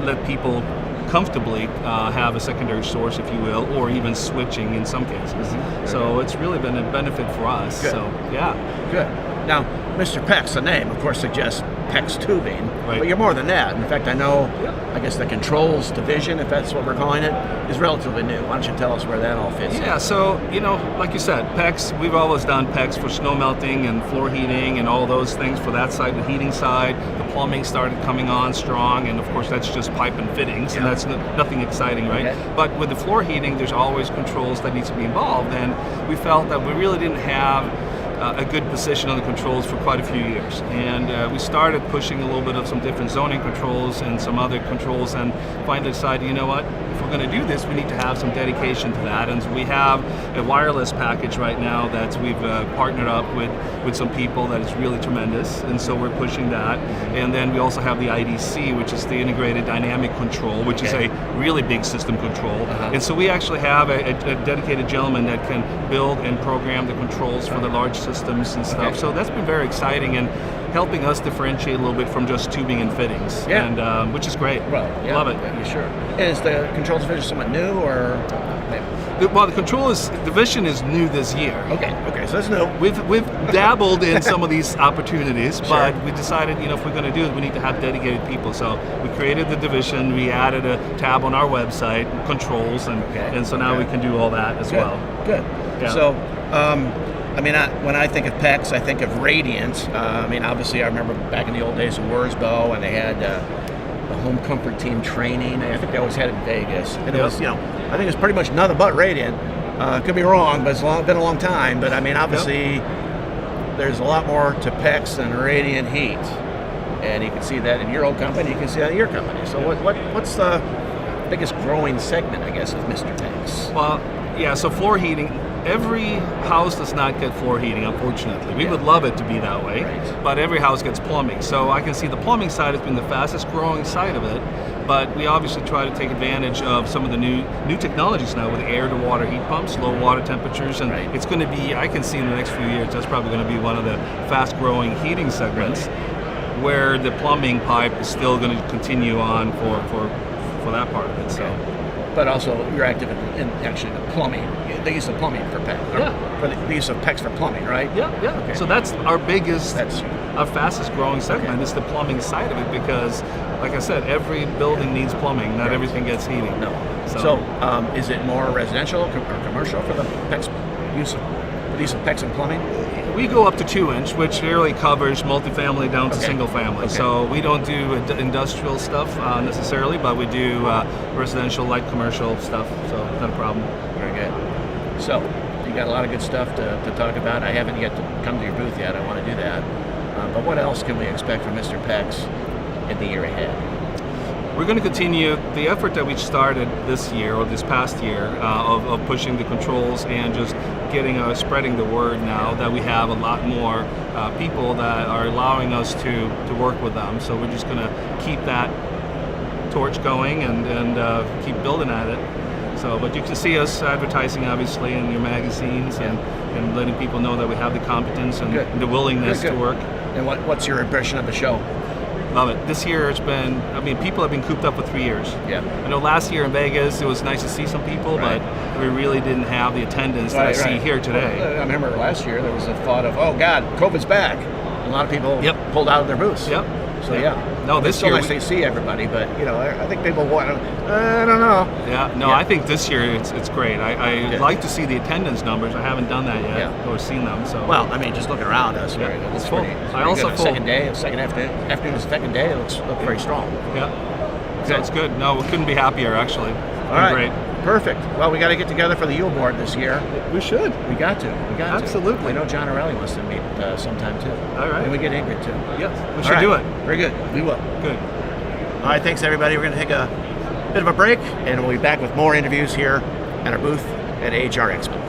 let people comfortably have a secondary source, if you will, or even switching in some cases. So it's really been a benefit for us. Good. So yeah. Good. Now, Mr. Pex, the name, of course, suggests PEX tubing, Right. but you're more than that. In fact, I know, I guess the controls division, if that's what we're calling it, is relatively new. Why don't you tell us where that all fits in? Yeah, so, like you said, PEX, we've always done PEX for snow melting and floor heating and all those things for that side, the heating side. The plumbing started coming on strong, and of course that's just pipe and fittings, and that's nothing exciting, right? Okay. But with the floor heating, there's always controls that needs to be involved, and we felt that we really didn't have a good position on the controls for quite a few years. And we started pushing a little bit of some different zoning controls and some other controls, and finally decided, you know what, if we're going to do this, we need to have some dedication to that. And we have a wireless package right now that we've partnered up with some people that is really tremendous, and so we're pushing that. And then we also have the IDC, which is the Integrated Dynamic Control, which is a really big system control. And so we actually have a dedicated gentleman that can build and program the controls for the large systems and stuff. So that's been very exciting and helping us differentiate a little bit from just tubing and fittings, and which is great. Well, yeah, love it. Yeah, sure. Is the controls division somewhat new, or? Well, the controls division is new this year. Okay, so that's new. We've dabbled in some of these opportunities, but we decided, if we're going to do it, we need to have dedicated people. So we created the division. We added a tab on our website, controls, and so now we can do all that as well. Good. Yeah. So, when I think of PEX, I think of Radiant. Obviously, I remember back in the old days of Wurzbo, and they had the home comfort team training. I think they always had it in Vegas, and it was, I think it's pretty much nothing but Radiant. Could be wrong, but it's been a long time. But obviously, there's a lot more to PEX than Radiant Heat, and you can see that in your old company. You can see that in your company. So, what's the biggest growing segment, I guess, of Mr. PEX? Well, yeah. So floor heating. Every house does not get floor heating, unfortunately. We would love it to be that way, but every house gets plumbing. So I can see the plumbing side has been the fastest growing side of it, but we obviously try to take advantage of some of the new technologies now with air-to-water heat pumps, low water temperatures, and it's going to be, I can see in the next few years, that's probably going to be one of the fast-growing heating segments where the plumbing pipe is still going to continue on for that part of it. So. But also, you're active in actually the plumbing, the use of plumbing for PEX, for the use of PEX for plumbing, right? Yeah. Okay. So that's our our fastest growing segment is the plumbing side of it, because, like I said, every building needs plumbing. Not everything gets heating. No. So is it more residential or commercial for the PEX use of PEX and plumbing? We go up to 2-inch, which really covers multifamily down to single family. So we don't do industrial stuff necessarily, but we do residential, light commercial stuff. So not a problem. Very good. So you got a lot of good stuff to talk about. I haven't yet to come to your booth yet. I want to do that. But what else can we expect from Mr. PEX in the year ahead? We're going to continue the effort that we started this year or this past year of pushing the controls and just spreading the word now that we have a lot more people that are allowing us to work with them. So we're just going to keep that torch going and keep building at it. So, but you can see us advertising obviously in your magazines and letting people know that we have the competence and the willingness to work. And what's your impression of the show? Love it. This year it's been, people have been cooped up for 3 years. Yeah. I know last year in Vegas it was nice to see some people, but we really didn't have the attendance that I see here today. Well, I remember last year there was a thought of, oh God, COVID's back. A lot of people pulled out of their booths. Yep. So No, this year year nice to see everybody, but I think people want. I don't know. I think this year it's great. I like to see the attendance numbers. I haven't done that yet or seen them. So just looking around us, it's full. I also good. Second afternoon, second day, it looks very strong. Yeah. So it's good. No, we couldn't be happier actually. All right. Great. Perfect. Well, we got to get together for the Yule board this year. We should. We got to. Absolutely. I know John Arelli wants to meet sometime too. All right. And we get Ingrid too. Yes, we should do it. Very good. We will. Good. All right. Thanks everybody. We're going to take a bit of a break, and we'll be back with more interviews here at our booth at AHR Expo.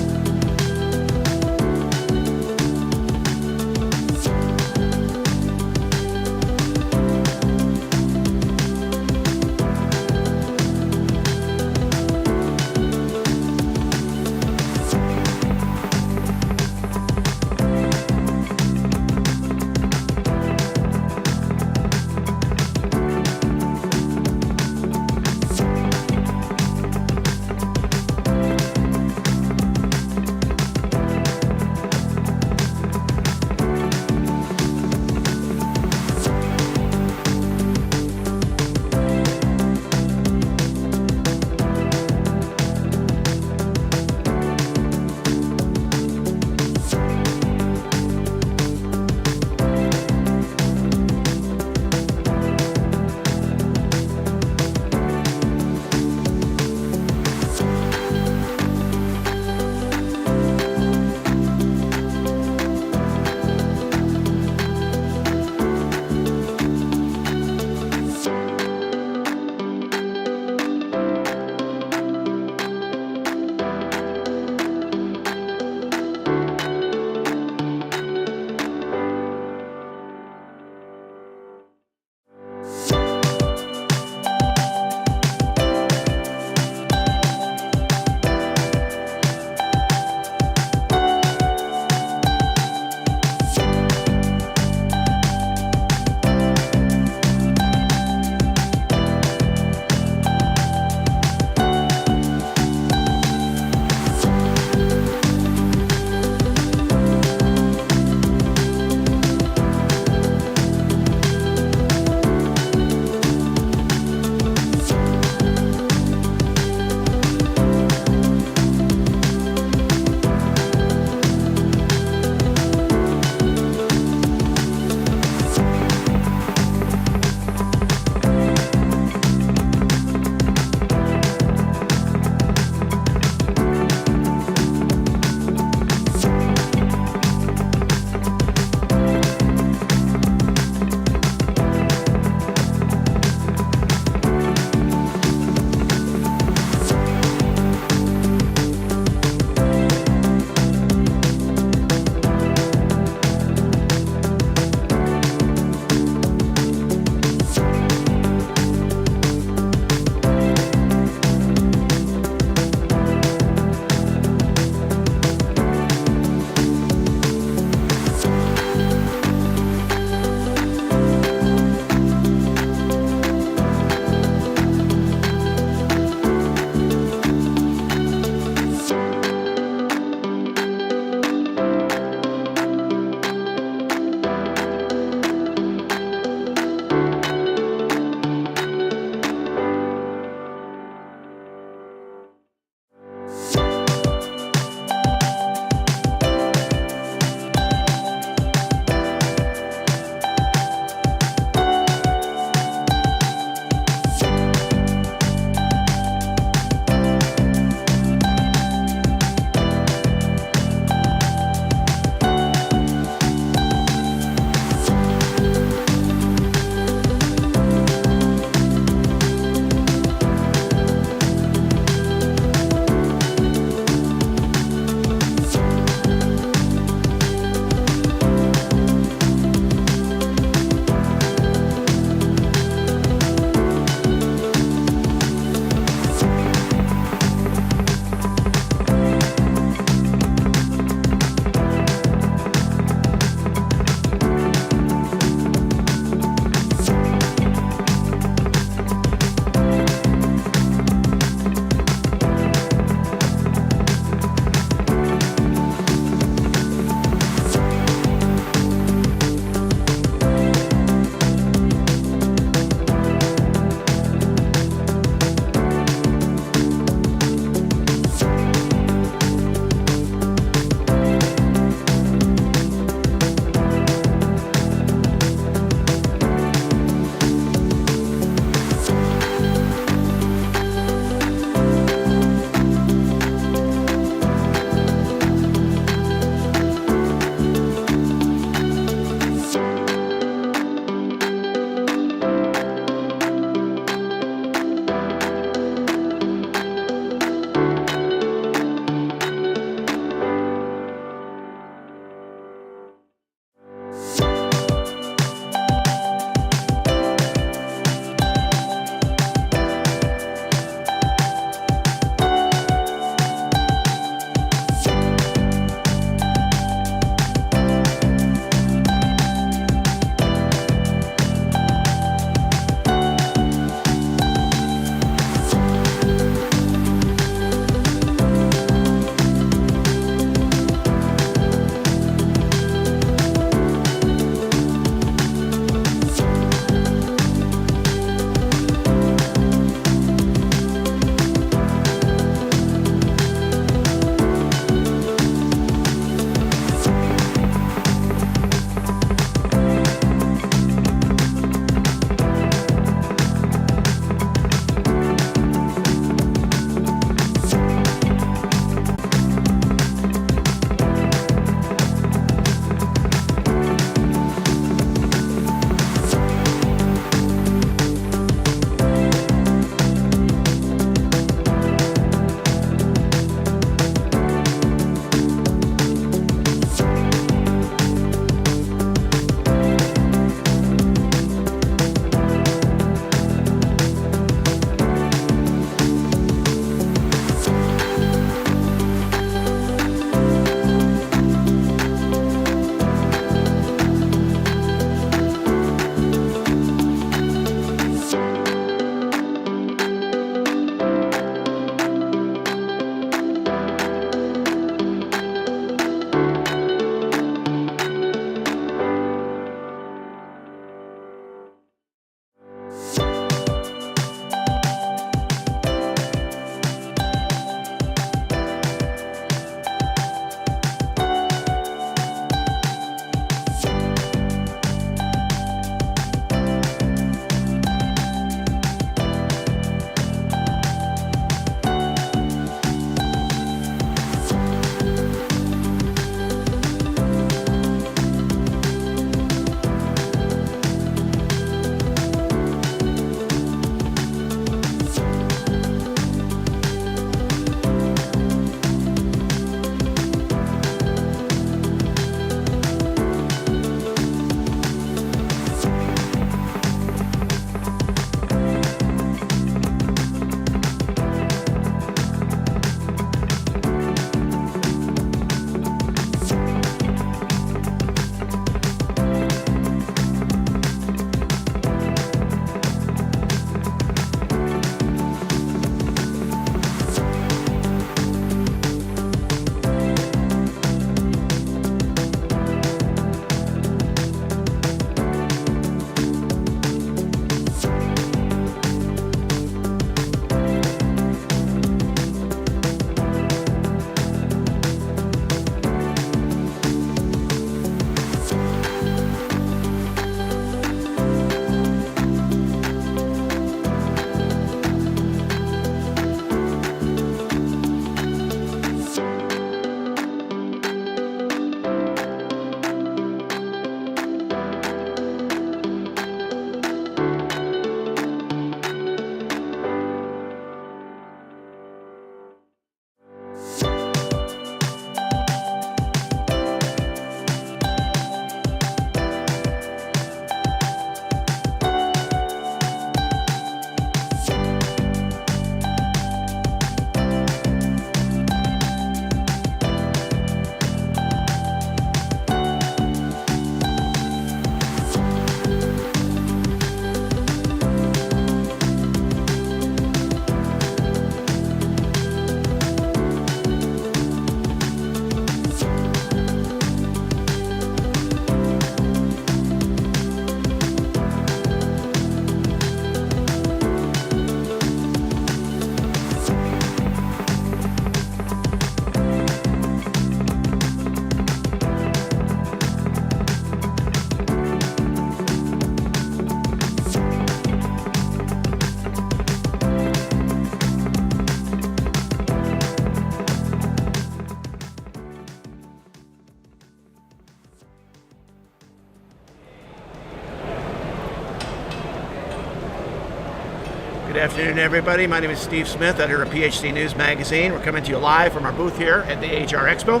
afternoon, everybody. My name is Steve Smith, editor of PHC News Magazine. We're coming to you live from our booth here at the AHR Expo.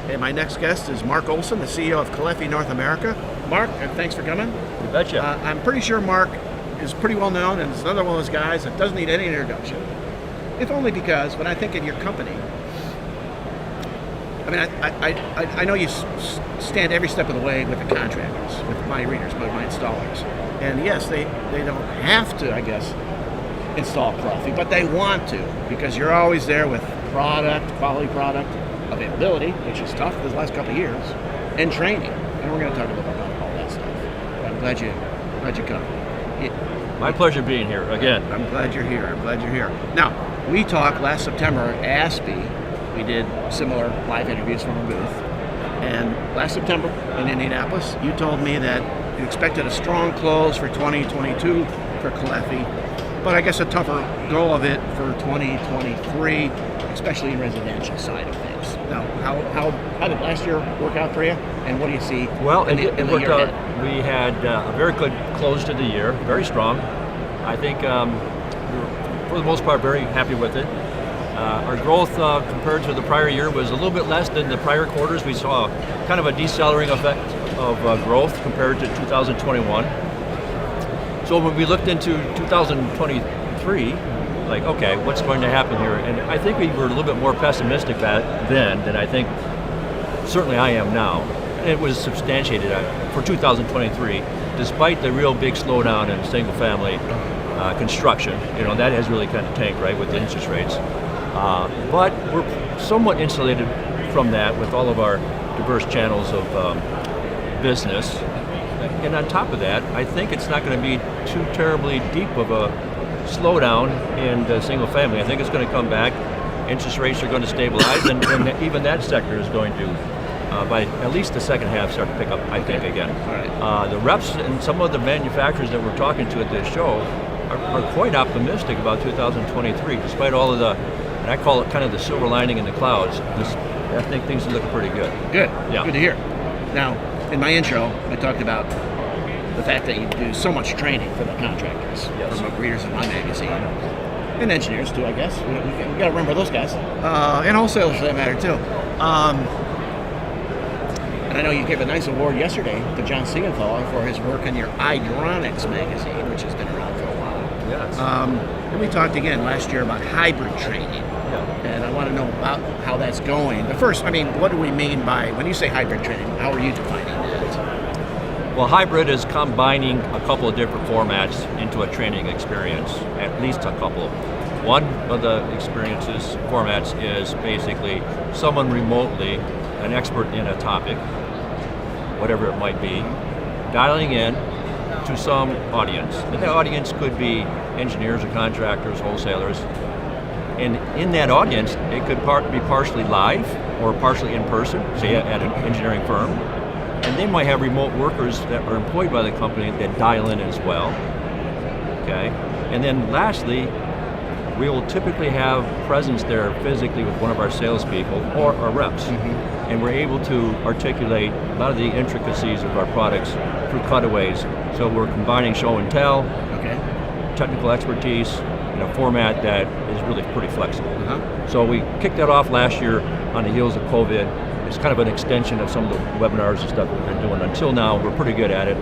And my next guest is Mark Olson, the CEO of Caleffi North America. Mark, thanks for coming. You betcha. I'm pretty sure Mark is pretty well known and is another one of those guys that doesn't need any introduction. If only because when I think of your company, I mean, I know you stand every step of the way with the contractors, with my readers, with my installers. And yes, they don't have to, I guess, install Caleffi, but they want to because you're always there with product, quality product, availability, which is tough these last couple of years, and training. And we're going to talk a little bit about all that stuff. But I'm glad you come. My pleasure being here again. I'm glad you're here. Now, we talked last September at ASPE. We did similar live interviews from a booth. And last September in Indianapolis, you told me that you expected a strong close for 2022 for Caleffi, but I guess a tougher goal of it for 2023, especially in residential side of things. Now, how did last year work out for you, and what do you see? Well, in it the worked year out. ahead? We had a very good close to the year, very strong. I think we were, for the most part, very happy with it. Our growth compared to the prior year was a little bit less than the prior quarters. We saw kind of a decelerating effect of growth compared to 2021. So when we looked into 2023, like, okay, what's going to happen here? And I think we were a little bit more pessimistic back then than I think certainly I am now. And it was substantiated for 2023, despite the real big slowdown in single family construction. That has really kind of tanked, right, with the interest rates. But we're somewhat insulated from that with all of our diverse channels of business. And on top of that, I think it's not going to be too terribly deep of a slowdown in the single family. I think it's going to come back. Interest rates are going to stabilize, and even that sector is going to, by at least the second half, start to pick up, I think, again. All right. The reps and some of the manufacturers that we're talking to at this show are quite optimistic about 2023, despite all of the, and I call it kind of the silver lining in the clouds. I think things are looking pretty good. Good. Yeah. Good to hear. Now, in my intro, I talked about the fact that you do so much training for the contractors, Yes. from readers of my magazine, and engineers too, I guess. We got to remember those guys, and wholesalers for that matter too. And I know you gave a nice award yesterday to John Siegenthaler for his work in your Hydronics magazine, which has been around for a while. Yes. And we talked again last year about hybrid training. Yeah. And I want to know about how that's going. But first, I mean, what do we mean by, when you say hybrid training, how are you defining that? Well, hybrid is combining a couple of different formats into a training experience, at least a couple. One of the formats is basically someone remotely, an expert in a topic, whatever it might be, dialing in to some audience. And the audience could be engineers or contractors, wholesalers. And in that audience, it could be partially live or partially in person, say at an engineering firm. And they might have remote workers that are employed by the company that dial in as well. Okay. And then lastly, we will typically have presence there physically with one of our salespeople or our reps. Mm-hmm. And we're able to articulate a lot of the intricacies of our products through cutaways. So we're combining show and tell, technical expertise in a format that is really pretty flexible. Uh-huh. So we kicked that off last year on the heels of COVID. It's kind of an extension of some of the webinars and stuff we've been doing until now. We're pretty good at it.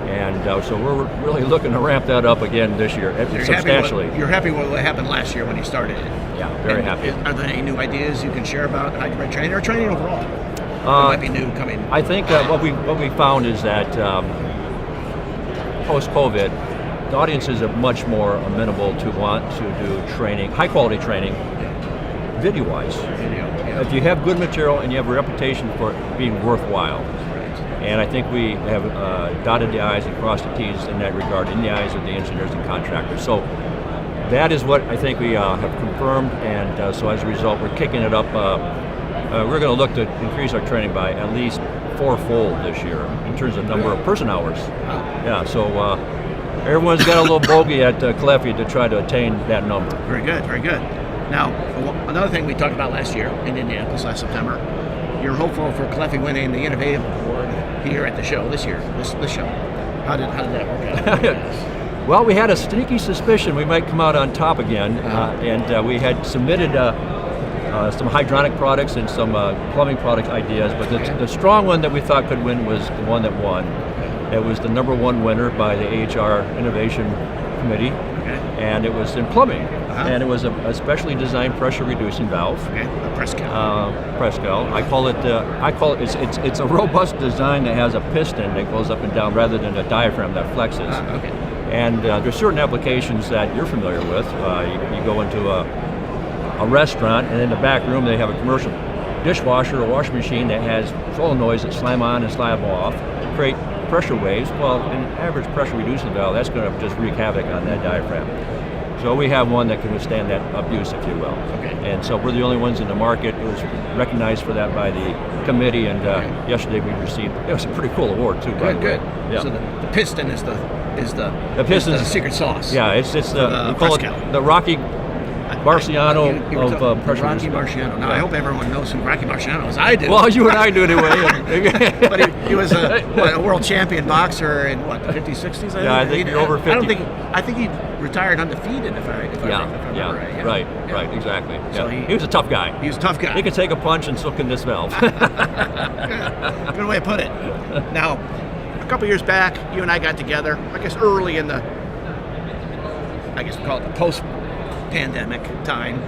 And so we're really looking to ramp that up again this year, substantially. You're happy with what happened last year when you started it? Yeah, very happy. Are there any new ideas you can share about hybrid training or training overall? There might be new coming. I think what we found is that post-COVID, the audiences are much more amenable to want to do training, high-quality training, video-wise. If you have good material and you have a reputation for it being worthwhile. And I think we have dotted the I's and crossed the T's in that regard, in the eyes of the engineers and contractors. So that is what I think we have confirmed, and so as a result, we're kicking it up. We're going to look to increase our training by at least fourfold this year in terms of number of person hours. Yeah, so everyone's got a little bogey at Caleffi to try to attain that number. Very good, very good. Now, another thing we talked about last year in Indianapolis last September, you're hopeful for Caleffi winning the Innovative Award here at the show this year, this show. How did that work out? Well, we had a sneaky suspicion we might come out on top again, and we had submitted some hydronic products and some plumbing product ideas, but the strong one that we thought could win was the one that won. It was the #1 winner by the AHR Innovation Committee, and it was in plumbing, and it was a specially designed pressure reducing valve. Okay, a Prescal. Prescal. I call it. It's a robust design that has a piston that goes up and down rather than a diaphragm that flexes. Okay. And there's certain applications that you're familiar with. You go into a restaurant, and in the back room they have a commercial dishwasher or washing machine that has solenoids that slam on and slam off, create pressure waves. Well, an average pressure reducing valve, that's going to just wreak havoc on that diaphragm. So we have one that can withstand that abuse, if you will. Okay. And so we're the only ones in the market. It was recognized for that by the committee, and yesterday we received, it was a pretty cool award too, by the way. Good. Yeah. So the piston is the piston is the secret sauce. Yeah, it's the, we call it Prescal. the Rocky Marciano of pressure Rocky reducing. Marciano. Now, I hope everyone knows who Rocky Marciano is. I do. Well, you and I do anyway. But he was a world champion boxer in what, the 50s, 60s? I think you're over 50. I think he retired undefeated, if I remember right. Right, right, exactly. So Yeah. He was a tough guy. He was a tough guy. He could take a punch, and so can this valve. Good way to put it. Now, a couple years back, you and I got together, I guess early in the, I guess we call it the post-pandemic time,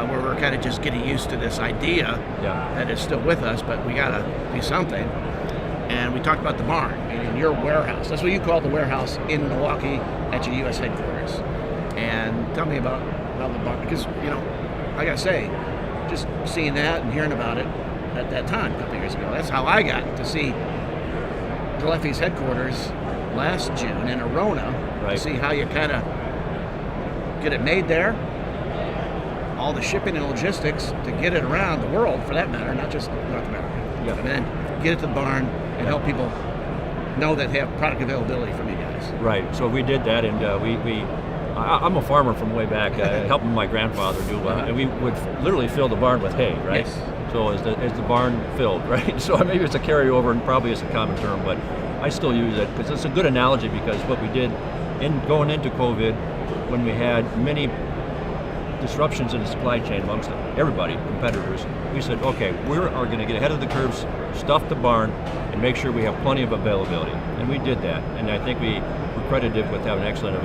where we're kind of just getting used to this idea that is still with us, but we got to do something. And we talked about the barn in your warehouse. That's what you call the warehouse in Milwaukee at your U.S. headquarters. And tell me about the barn, because, you know, I got to say, just seeing that and hearing about it at that time a couple years ago, that's how I got to see Gillespie's headquarters last June in Arona, to see how you kind of get it made there, all the shipping and logistics to get it around the world, for that matter, not just North America. Yeah. And then get it to the barn and help people know that they have product availability from you guys. Right. So we did that, and I'm a farmer from way back, helping my grandfather do. And we would literally fill the barn with hay, right? Yes. So as the barn filled, right? So maybe it's a carryover, and probably it's a common term, but I still use it because it's a good analogy. Because what we did in going into COVID, when we had many disruptions in the supply chain amongst everybody, competitors, we said, okay, we are going to get ahead of the curves, stuff the barn, and make sure we have plenty of availability. And we did that. And I think we were credited with having excellent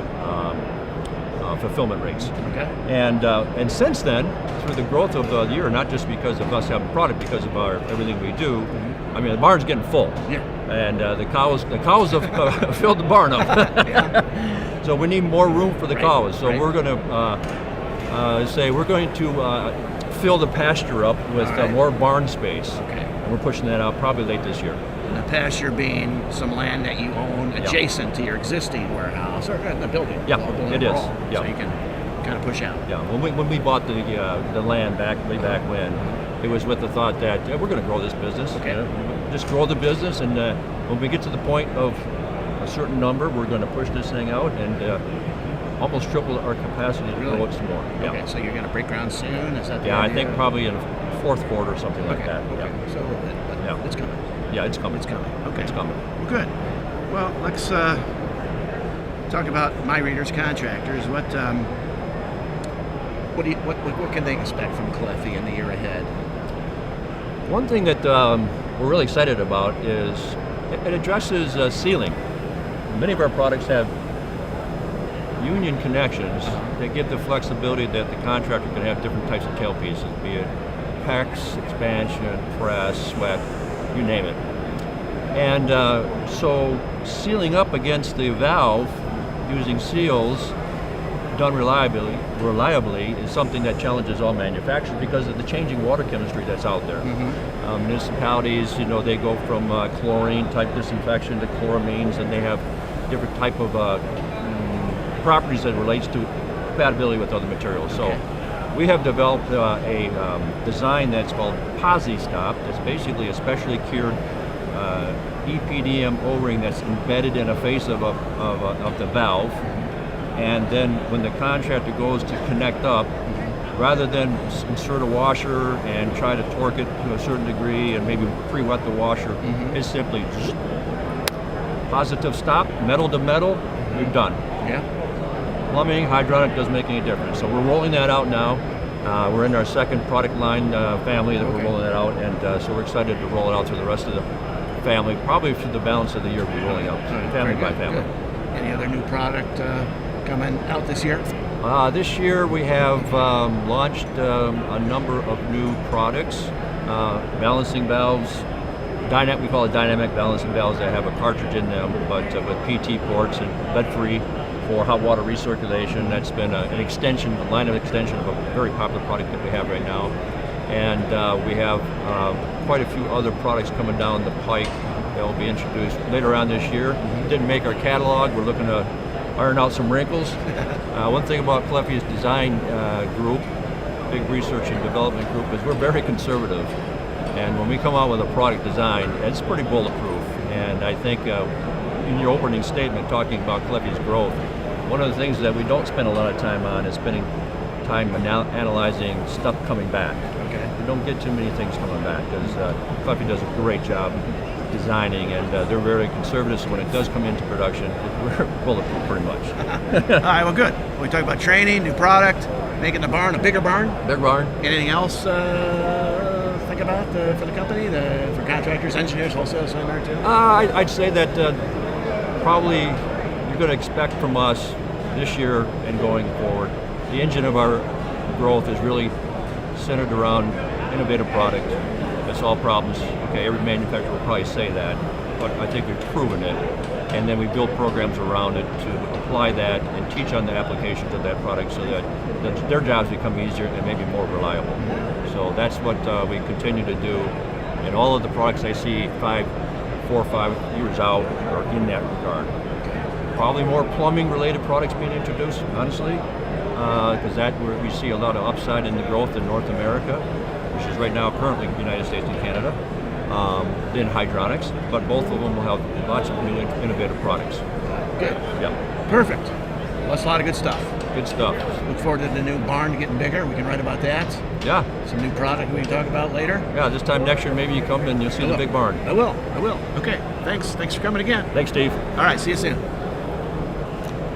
fulfillment rates. Okay. And since then, through the growth of the year, not just because of us having product, because of everything we do, I mean, the barn's getting full. Yeah. And the cows have filled the barn up. So we need more room for the cows. So we're going to we're going to fill the pasture up with more barn space. Okay. And we're pushing that out probably late this year. And the pasture being some land that you own adjacent to your existing warehouse or the building. Yeah, building it is. overall, Yeah. So you can kind of push out. Yeah. When we bought the land way back when, it was with the thought that we're going to grow this business. Okay. Just grow the business, and when we get to the point of a certain number, we're going to push this thing out and almost triple our capacity to grow it some more. Yeah. Okay, so you're going to break ground soon? Is that the I idea? think probably in the fourth quarter or something like that. Okay. Yeah. So a little bit, but it's coming. Yeah, it's coming. It's coming. Okay. It's coming. Well, good. Well, let's talk about my readers, contractors. What can they expect from Cleffy in the year ahead? One thing that we're really excited about is it addresses sealing. Many of our products have union connections that give the flexibility that the contractor can have different types of tail pieces, be it PEX, expansion, press, sweat, you name it. And so sealing up against the valve using seals done reliably is something that challenges all manufacturers because of the changing water chemistry that's out there. Municipalities, they go from chlorine type disinfection to chloramines, and they have different type of properties that relates to compatibility with other materials. So we have developed a design that's called PHCPPros. That's basically a specially cured EPDM O-ring that's embedded in a face of the valve. And then when the contractor goes to connect up, rather than insert a washer and try to torque it to a certain degree and maybe pre-wet the washer, it's simply positive stop, metal to metal, we've done. Yeah. Plumbing, hydronic doesn't make any difference. So we're rolling that out now. We're in our second product line family that we're rolling that out, and so we're excited to roll it out to the rest of the family. Probably through the balance of the year, we'll be rolling out family by family. Good. Any other new product coming out this year? This year we have launched a number of new products, balancing valves. We call it dynamic balancing valves that have a cartridge in them, but with PT ports and lead-free for hot water recirculation. That's been an extension, a line of extension of a very popular product that we have right now. And we have quite a few other products coming down the pike that will be introduced later on this year. Didn't make our catalog. We're looking to iron out some wrinkles. One thing about Cleffy's design group, big research and development group, is we're very conservative. And when we come out with a product design, it's pretty bulletproof. And I think in your opening statement talking about Cleffy's growth, one of the things that we don't spend a lot of time on is spending time analyzing stuff coming back. Okay. We don't get too many things coming back because Cleffy does a great job designing, and they're very conservative, so when it does come into production, we're bulletproof pretty much. All right, well, good. We talked about training, new product, making the barn a bigger barn. Big barn. Anything else think about for the company, for contractors, engineers, wholesalers in there too? I'd say that probably you're going to expect from us this year and going forward, the engine of our growth is really centered around innovative product that solve problems. Okay, every manufacturer will probably say that, but I think we've proven it. And then we build programs around it to apply that and teach on the applications of that product so that their jobs become easier and maybe more reliable. So that's what we continue to do. And all of the products I see 4 or 5 years out are in that regard. Probably more plumbing related products being introduced, honestly, because that where we see a lot of upside in the growth in North America, which is right now currently United States and Canada, then hydronics, but both of them will have lots of new innovative products. Good. Yeah. Perfect. Well, that's a lot of good stuff. Good stuff. Look forward to the new barn getting bigger. We can write about that. Yeah. Some new product we can talk about later. Yeah, this time next year maybe you come and you'll see the big barn. I will. Okay. Thanks for coming again. Thanks, Steve. All right, see you soon.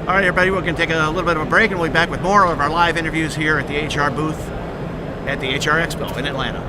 All right, everybody, we're going to take a little bit of a break and we'll be back with more of our live interviews here at the AHR booth at the AHR Expo in Atlanta.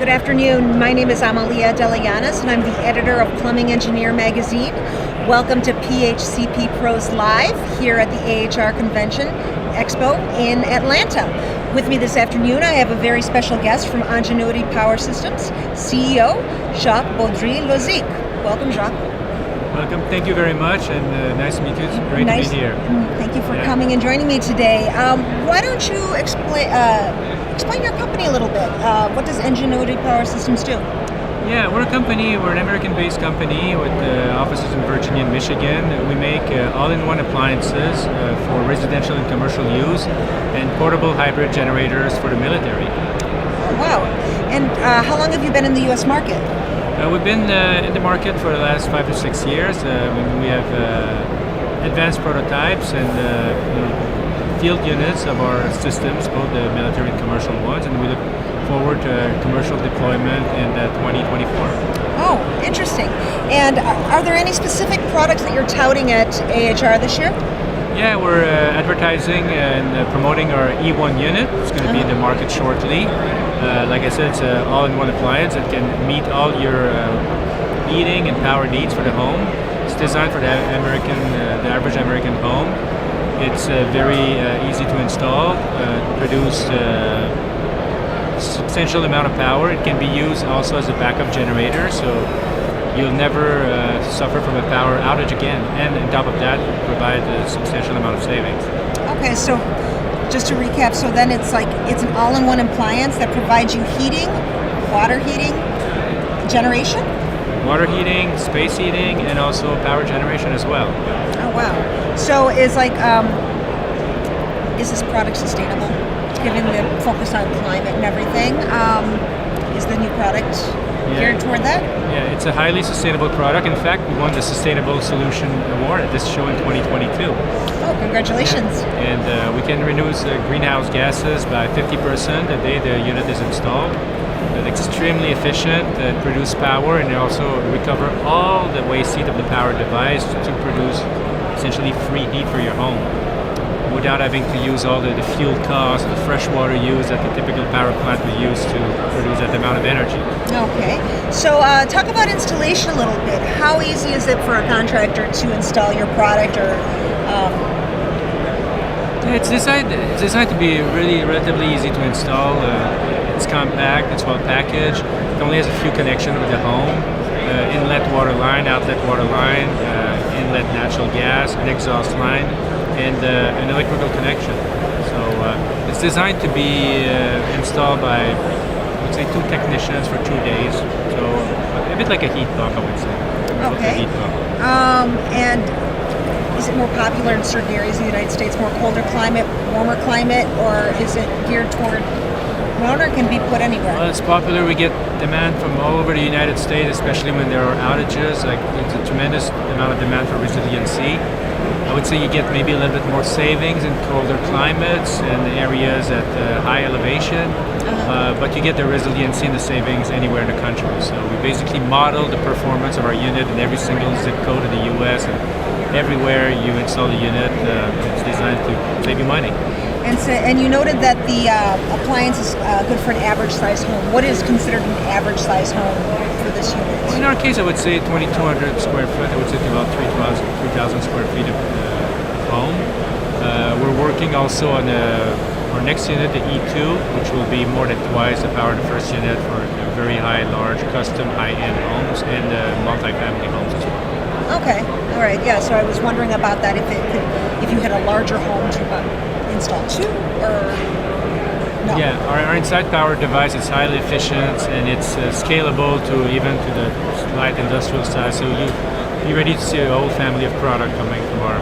Good afternoon. My name is Amalia Delianis, and I'm the editor of Plumbing Engineer magazine. Welcome to PHCPPros Live here at the AHR Convention Expo in Atlanta. With me this afternoon, I have a very special guest from Ingenuity Power Systems, CEO Jacques Baudry-Lozic. Welcome, Jacques. Welcome. Thank you very much, and nice to meet you. It's great to be here. Thank you for coming and joining me today. Why don't you explain your company a little bit? What does Ingenuity Power Systems do? Yeah, we're an American-based company with offices in Virginia and Michigan. We make all-in-one appliances for residential and commercial use, and portable hybrid generators for the military. Oh, wow. And how long have you been in the U.S. market? We've been in the market for the last 5 to 6 years. We have advanced prototypes and field units of our systems, both the military and commercial ones, and we look forward to commercial deployment in 2024. Oh, interesting. And are there any specific products that you're touting at AHR this year? Yeah, we're advertising and promoting our E1 unit. It's going to be in the market shortly. Like I said, it's an all-in-one appliance that can meet all your heating and power needs for the home. It's designed for the average American home. It's very easy to install, produce substantial amount of power. It can be used also as a backup generator, so you'll never suffer from a power outage again. And on top of that, provide a substantial amount of savings. Okay, so just to recap, so then it's an all-in-one appliance that provides you heating, water heating, generation? Water heating, space heating, and also power generation as well. Oh, wow. So is this product sustainable? Given the focus on climate and everything, is the new product geared toward that? Yeah, it's a highly sustainable product. In fact, we won the Sustainable Solution Award at this show in 2022. Oh, congratulations. And we can reduce greenhouse gases by 50% the day the unit is installed. It's extremely efficient, produce power, and also recover all the waste heat of the power device to produce essentially free heat for your home, without having to use all the fuel costs, the fresh water use that the typical power plant would use to produce that amount of energy. Okay, so talk about installation a little bit. How easy is it for a contractor to install your product, or? It's designed to be really relatively easy to install. It's compact, it's well packaged. It only has a few connections with the home. Inlet water line, outlet water line, inlet natural gas, an exhaust line, and an electrical connection. So it's designed to be installed by, I would say, 2 technicians for 2 days. So a bit like a heat pump, I would say. Okay. A heat pump. And is it more popular in certain areas of the United States, more colder climate, warmer climate, or is it geared toward or can be put anywhere? Well, it's popular. We get demand from all over the United States, especially when there are outages. There's a tremendous amount of demand for resiliency. I would say you get maybe a little bit more savings in colder climates and areas at high elevation, but you get the resiliency and the savings anywhere in the country. So we basically model the performance of our unit in every single zip code in the U.S. and everywhere you install the unit, it's designed to save you money. And you noted that the appliance is good for an average size home. What is considered an average size home for this unit? Well, in our case, I would say 2,200 square foot. I would say about 3,000 square feet of home. We're working also on our next unit, the E2, which will be more than twice the power of the first unit for very high, large, custom, high-end homes and multi-family homes as well. Okay, all right, yeah. So I was wondering about that. If you had a larger home to install too, or no? Yeah, our inside power device is highly efficient and it's scalable to even to the light industrial size. So you're ready to see a whole family of product coming from our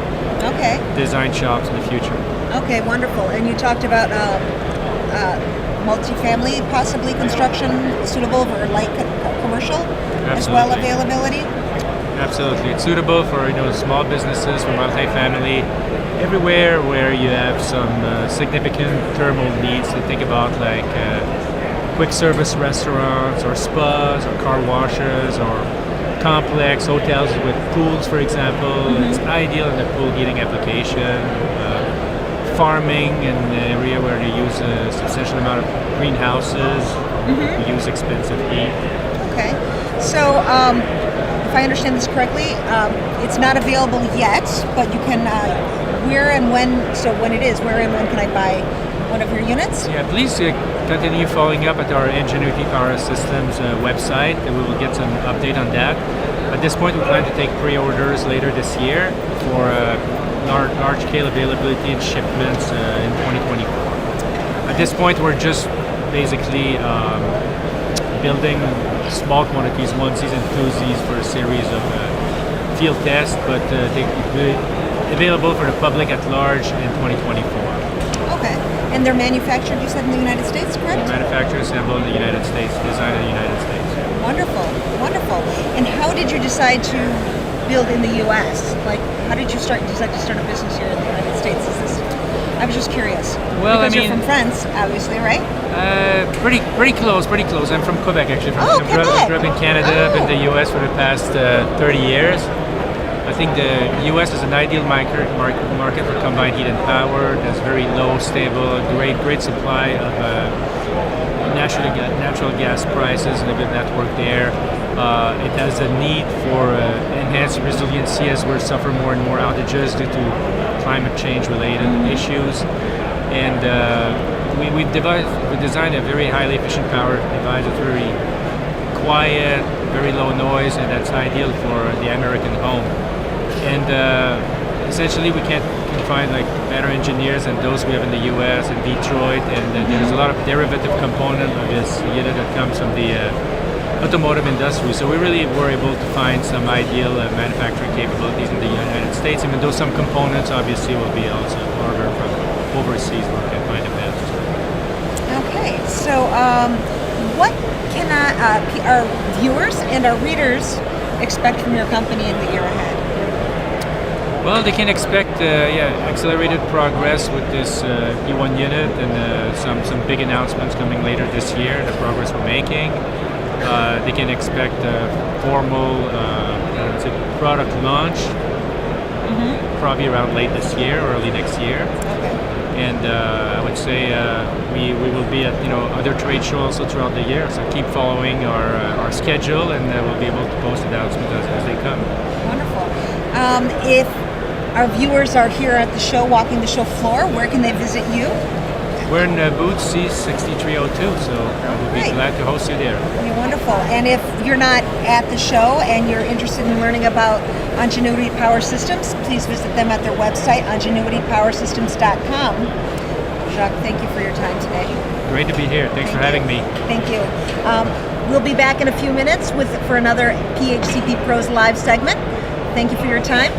design shops in the future. Okay, wonderful. And you talked about multifamily, possibly construction suitable for light commercial as well, availability. Absolutely, it's suitable for small businesses, for multifamily, everywhere where you have some significant thermal needs to think about, like quick service restaurants or spas or car washes or complex hotels with pools, for example. It's ideal in the pool heating application. Farming in an area where they use a substantial amount of greenhouses, We use expensive heat. Okay. So, if I understand this correctly, it's not available yet, but you can, where and when, so when it is, where and when can I buy one of your units? Yeah, please continue following up at our Ingenuity Power Systems website, and we will get some update on that. At this point, we plan to take pre-orders later this year for large-scale availability and shipments in 2024. At this point, we're just basically building small quantities, onesies and twosies for a series of field tests, but they will be available for the public at large in 2024. Okay. And they're manufactured, you said, in the United States, correct? Manufactured, assembled in the United States, designed in the United States. Wonderful, wonderful. And how did you decide to build in the U.S.? Like, how did you decide to start a business here in the United States? I was just curious. Well, because you're from France, obviously, right? Pretty close. I'm from Quebec, actually. Quebec. Grew up in Canada, been in the U.S. for the past 30 years. I think the U.S. is an ideal market for combined heat and power. There's very low, stable, great supply of natural gas prices and a good network there. It has a need for enhanced resiliency as we suffer more and more outages due to climate change related issues. And we've designed a very highly efficient power device that's very quiet, very low noise, and that's ideal for the American home. And essentially we can't find like better engineers than those we have in the US and Detroit, and there's a lot of derivative component of this unit that comes from the automotive industry. So we really were able to find some ideal manufacturing capabilities in the United States, even though some components obviously will be also ordered from overseas where we can find the best. Okay, so what can our viewers and our readers expect from your company in the year ahead? Well, they can expect accelerated progress with this P1 unit, and some big announcements coming later this year, the progress we're making. They can expect a formal product launch, probably around late this year or early next year. Okay. And I would say we will be at other trade shows also throughout the year. So keep following our schedule, and we'll be able to post announcements as they come. Wonderful. If our viewers are here at the show, walking the show floor, where can they visit you? We're in booth C6302, so we'll be glad to host you there. That'd be wonderful. And if you're not at the show and you're interested in learning about Ingenuity Power Systems, please visit them at their website, ingenuitypowersystems.com. Jacques, thank you for your time today. Great to be here. Thanks for having me. Thank you. We'll be back in a few minutes for another PHCPPros live segment. Thank you for your time.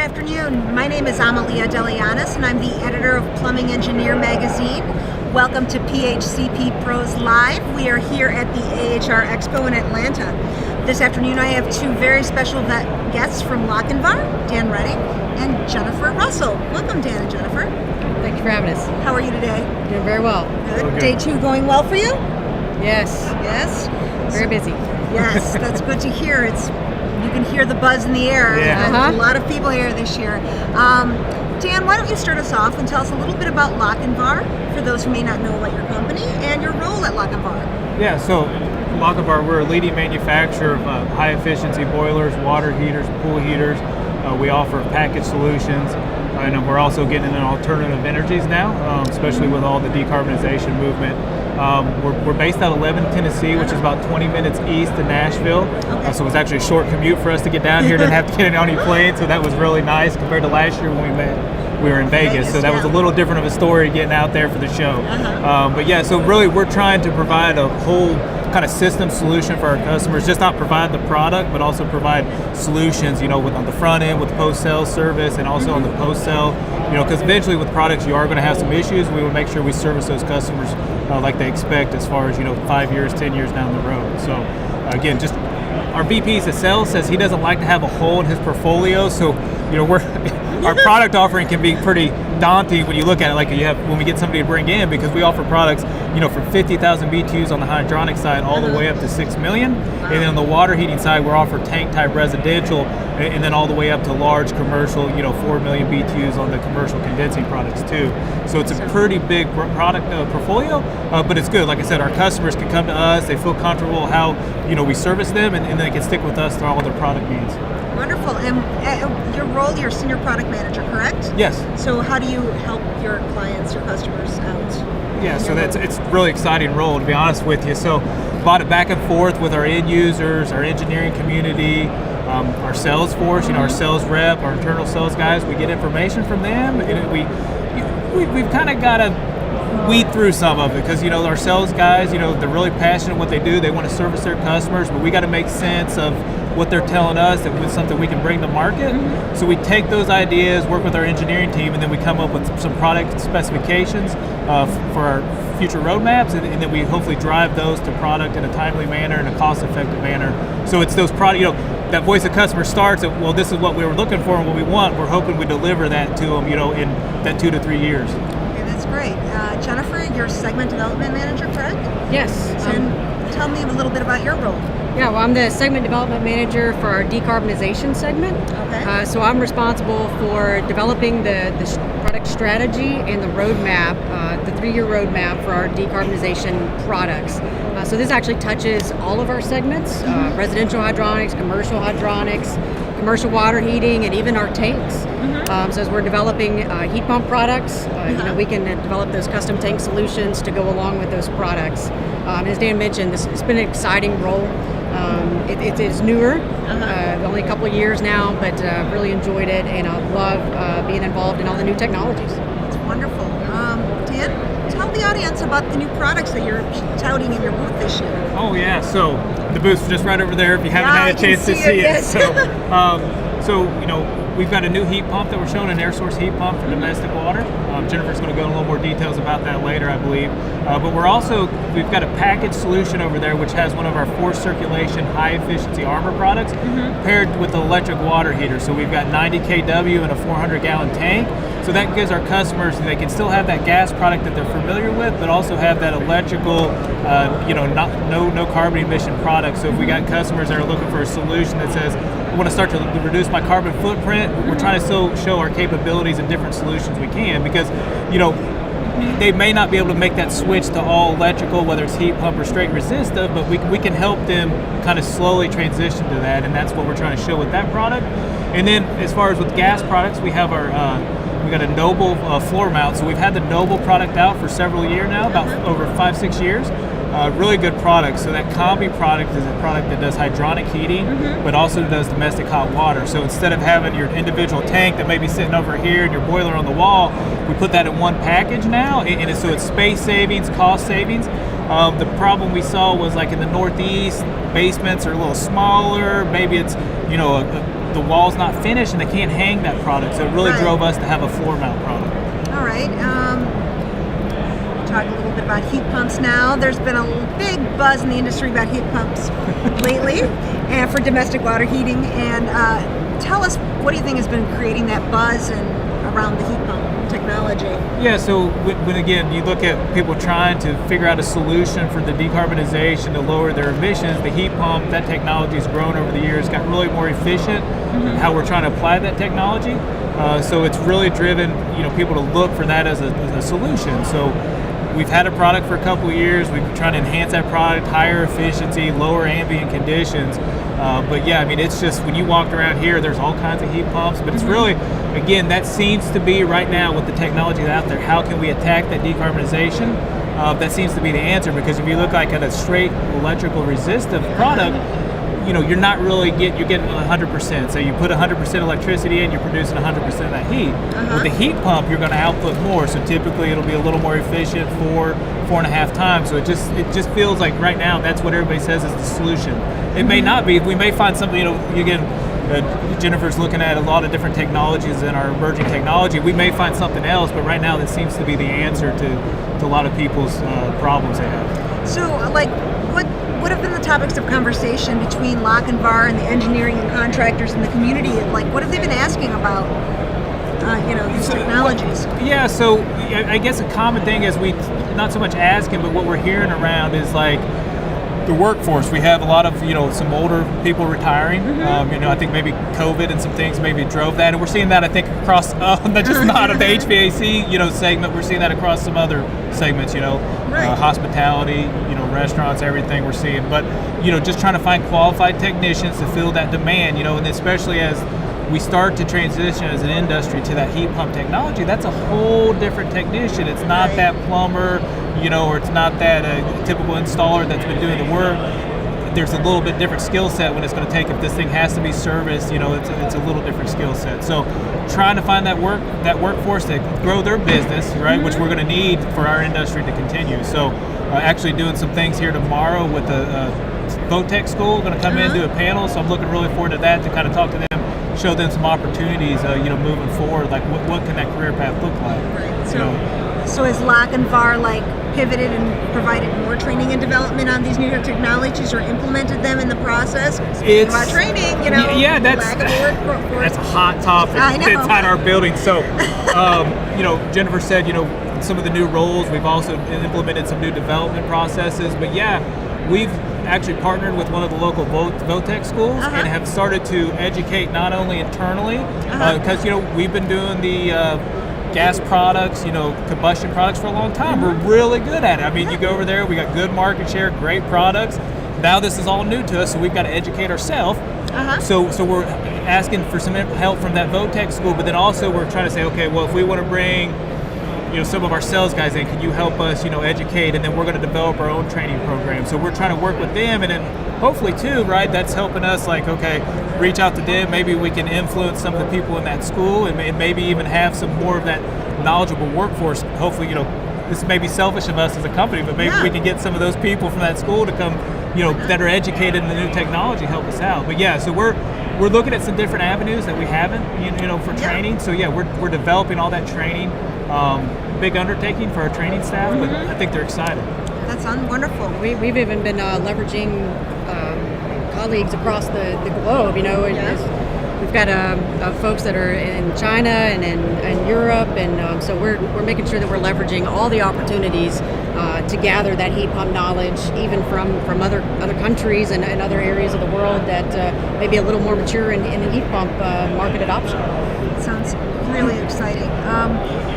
afternoon. My name is Amalia Delianis, and I'm the editor of Plumbing Engineer magazine. Welcome to PHCPPros Live. We are here at the AHR Expo in Atlanta. This afternoon I have two very special guests from Lochinvar, Dan Redding and Jennifer Russell. Welcome, Dan and Jennifer. Thank you for having us. How are you today? Doing very well. Good. Day two going well for you? Yes. Yes? Very busy. Yes, that's good to hear. You can hear the buzz in the air. Yeah. A lot of people here this year. Dan, why don't you start us off and tell us a little bit about Lochinvar, for those who may not know about your company, and your role at Lochinvar. Yeah, so Lochinvar, we're a leading manufacturer of high efficiency boilers, water heaters, pool heaters. We offer package solutions, and we're also getting into alternative energies now, especially with all the decarbonization movement. We're based out of Lebanon, Tennessee, which is about 20 minutes east of Nashville. So it was actually a short commute for us to get down here. Didn't have to get on any plane, so that was really nice compared to last year when we met. We were in Vegas, so that was a little different of a story getting out there for the show. But yeah, so really we're trying to provide a whole kind of system solution for our customers, just not provide the product, but also provide solutions, with on the front end with post-sale service and also on the post-sale, because eventually with products you are going to have some issues. We will make sure we service those customers like they expect as far as, 5 years, 10 years down the road. So again, just our VP of sales says he doesn't like to have a hole in his portfolio, so our product offering can be pretty daunting when you look at it. Like when we get somebody to bring in, because we offer products, from 50,000 BTUs on the hydronic side all the way up to 6 million, and then on the water heating side, we're offering tank type residential, and then all the way up to large commercial, 4 million BTUs on the commercial condensing products too. So it's a pretty big product portfolio, but it's good. Like I said, our customers can come to us, they feel comfortable how we service them, and they can stick with us through all their product needs. Wonderful. And your role, you're senior product manager, correct? Yes. So how do you help your clients, your customers out? Yeah, so it's a really exciting role, to be honest with you. So a lot of back and forth with our end users, our engineering community, our sales force, our sales rep, our internal sales guys. We get information from them, and we've kind of got to weed through some of it, because our sales guys, they're really passionate what they do. They want to service their customers, but we got to make sense of what they're telling us and with something we can bring to market. So we take those ideas, work with our engineering team, and then we come up with some product specifications for our future roadmaps, and then we hopefully drive those to product in a timely manner and a cost-effective manner. So it's those product, that voice of customer starts at, well, this is what we were looking for and what we want. We're hoping we deliver that to them, in that 2 to 3 years. Okay, that's great. Jennifer, you're segment development manager, correct? Yes. And tell me a little bit about your role. Yeah, well, I'm the segment development manager for our decarbonization segment. Okay. So I'm responsible for developing the product strategy and the roadmap, the 3-year roadmap for our decarbonization products. So this actually touches all of our segments, residential hydronics, commercial water heating, and even our tanks. So as we're developing heat pump products, we can develop those custom tank solutions to go along with those products. As Dan mentioned, it's been an exciting role. It is newer, only a couple of years now, but really enjoyed it, and I love being involved in all the new technologies. That's wonderful. Dan, tell the audience about the new products that you're touting in your booth this year. Oh yeah, so the booth's just right over there if you haven't had a chance to see it. Yes. So we've got a new heat pump that we're showing, an air source heat pump for domestic water. Jennifer's going to go into a little more details about that later, I believe. But we've got a package solution over there which has one of our forced circulation high efficiency armor products paired with the electric water heater. So we've got 90 kW and a 400 gallon tank. So that gives our customers, they can still have that gas product that they're familiar with, but also have that electrical, no carbon emission product. So if we got customers that are looking for a solution that says, I want to start to reduce my carbon footprint, we're trying to still show our capabilities and different solutions we can, because, they may not be able to make that switch to all electrical, whether it's heat pump or straight resistive, but we can help them kind of slowly transition to that, and that's what we're trying to show with that product. And then as far as with gas products, we have we got a Noble floor mount. So we've had the Noble product out for several years now, about over 5-6 years. Really good product. So that Combi product is a product that does hydronic heating, but also does domestic hot water. So instead of having your individual tank that may be sitting over here and your boiler on the wall, we put that in one package now, so it's space savings, cost savings. The problem we saw was like in the Northeast, basements are a little smaller. Maybe it's the wall's not finished and they can't hang that product. So it really drove us to have a floor mount product. All right. Talk a little bit about heat pumps now. There's been a big buzz in the industry about heat pumps lately, and for domestic water heating. And tell us, what do you think has been creating that buzz and around the heat pump technology? Yeah, so when again you look at people trying to figure out a solution for the decarbonization to lower their emissions, the heat pump, that technology has grown over the years, got really more efficient in how we're trying to apply that technology. So it's really driven people to look for that as a solution. So we've had a product for a couple of years. We've been trying to enhance that product, higher efficiency, lower ambient conditions. But yeah, I mean, it's just when you walked around here, there's all kinds of heat pumps. But it's really, again, that seems to be right now with the technology out there. How can we attack that decarbonization? That seems to be the answer, because if you look like at a straight electrical resistive product, you're not really you're getting 100%. So you put 100% electricity in, you're producing 100% of that heat. With the heat pump, you're going to output more. So typically it'll be a little more efficient, 4.5 times. So it just feels like right now that's what everybody says is the solution. It may not be. We may find something. Jennifer's looking at a lot of different technologies in our emerging technology. We may find something else, but right now that seems to be the answer to a lot of people's problems they have. So, what have been the topics of conversation between Lochinvar and the engineering and contractors in the community? Like, what have they been asking about, these technologies? Yeah, so I guess a common thing is we not so much asking, but what we're hearing around is like the workforce. We have a lot of some older people retiring. I think maybe COVID and some things maybe drove that, and we're seeing that I think across just not of the HVAC segment. We're seeing that across some other segments. Hospitality, restaurants, everything we're seeing. But just trying to find qualified technicians to fill that demand. And especially as we start to transition as an industry to that heat pump technology, that's a whole different technician. It's not that plumber, or it's not that typical installer that's been doing the work. There's a little bit different skill set when it's going to take. If this thing has to be serviced, it's a little different skill set. So trying to find that workforce to grow their business, right, which we're going to need for our industry to continue. So actually doing some things here tomorrow with the VOTEC school, going to come in and do a panel. So I'm looking really forward to that, to kind of talk to them, show them some opportunities, moving forward, like what can that career path look like? Right. So is Lochinvar pivoted and provided more training and development on these newer technologies, or implemented them in the process? It's about training, yeah, that's a hot topic. It's on our building. So, Jennifer said, some of the new roles. We've also implemented some new development processes. But yeah, we've actually partnered with one of the local VOTEC schools and have started to educate not only internally, because we've been doing the gas products, combustion products for a long time. We're really good at it. I mean, you go over there, we got good market share, great products. Now this is all new to us, so we've got to educate ourselves. So we're asking for some help from that VOTEC school, but then also we're trying to say, okay, well, if we want to bring some of our sales guys in, can you help us, educate? And then we're going to develop our own training program. So we're trying to work with them, and then hopefully too, right, that's helping us, like, okay, reach out to them. Maybe we can influence some of the people in that school, and maybe even have some more of that knowledgeable workforce. Hopefully, this may be selfish of us as a company, but maybe we can get some of those people from that school to come, that are educated in the new technology, help us out. But yeah, so we're looking at some different avenues that we haven't, for training. So yeah, we're developing all that training. Big undertaking for our training staff, but I think they're excited. That sounds wonderful. We've even been leveraging colleagues across the globe. We've got folks that are in China and in Europe, and so we're making sure that we're leveraging all the opportunities to gather that heat pump knowledge, even from other countries and other areas of the world that may be a little more mature in the heat pump market adoption. Sounds really exciting.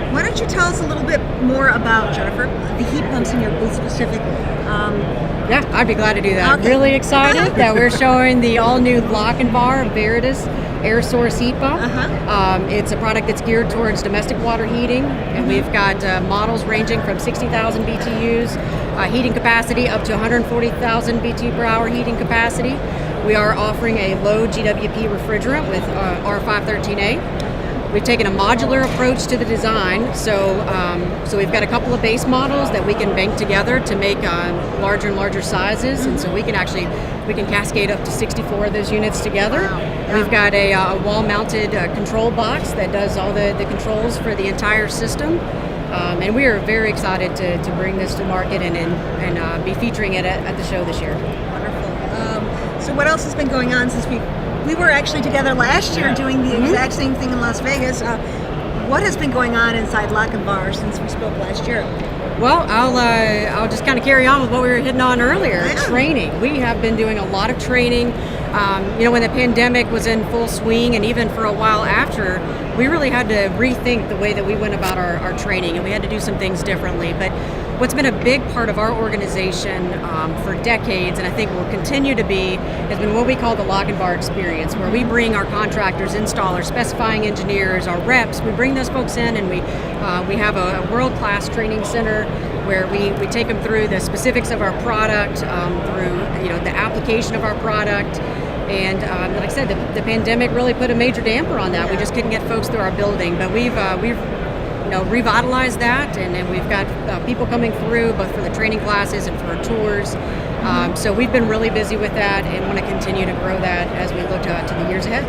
Why don't you tell us a little bit more about, Jennifer, the heat pumps in your booth specifically? Yeah, I'd be glad to do that. Okay. Really excited that we're showing the all-new Lochinvar Veritas air source heat pump. It's a product that's geared towards domestic water heating, and we've got models ranging from 60,000 BTUs heating capacity up to 140,000 BTU per hour heating capacity. We are offering a low GWP refrigerant with R513A. We've taken a modular approach to the design, so we've got a couple of base models that we can bank together to make larger and larger sizes, and so we can cascade up to 64 of those units together. Wow. Yeah. We've got a wall-mounted control box that does all the controls for the entire system, and we are very excited to bring this to market and be featuring it at the show this year. Wonderful. So what else has been going on since we were actually together last year doing the exact same thing in Las Vegas? What has been going on inside Lochinvar since we spoke last year? Well, I'll just kind of carry on with what we were hitting on earlier. Yeah. Training. We have been doing a lot of training. When the pandemic was in full swing, and even for a while after, we really had to rethink the way that we went about our training, and we had to do some things differently. But what's been a big part of our organization for decades, and I think will continue to be, has been what we call the Lochinvar experience, where we bring our contractors, installers, specifying engineers, our reps, we bring those folks in, and we have a world-class training center where we take them through the specifics of our product, through the application of our product. And like I said, the pandemic really put a major damper on that. We just couldn't get folks through our building, but we've revitalized that, and we've got people coming through both for the training classes and for our tours. So we've been really busy with that and want to continue to grow that as we look to the years ahead.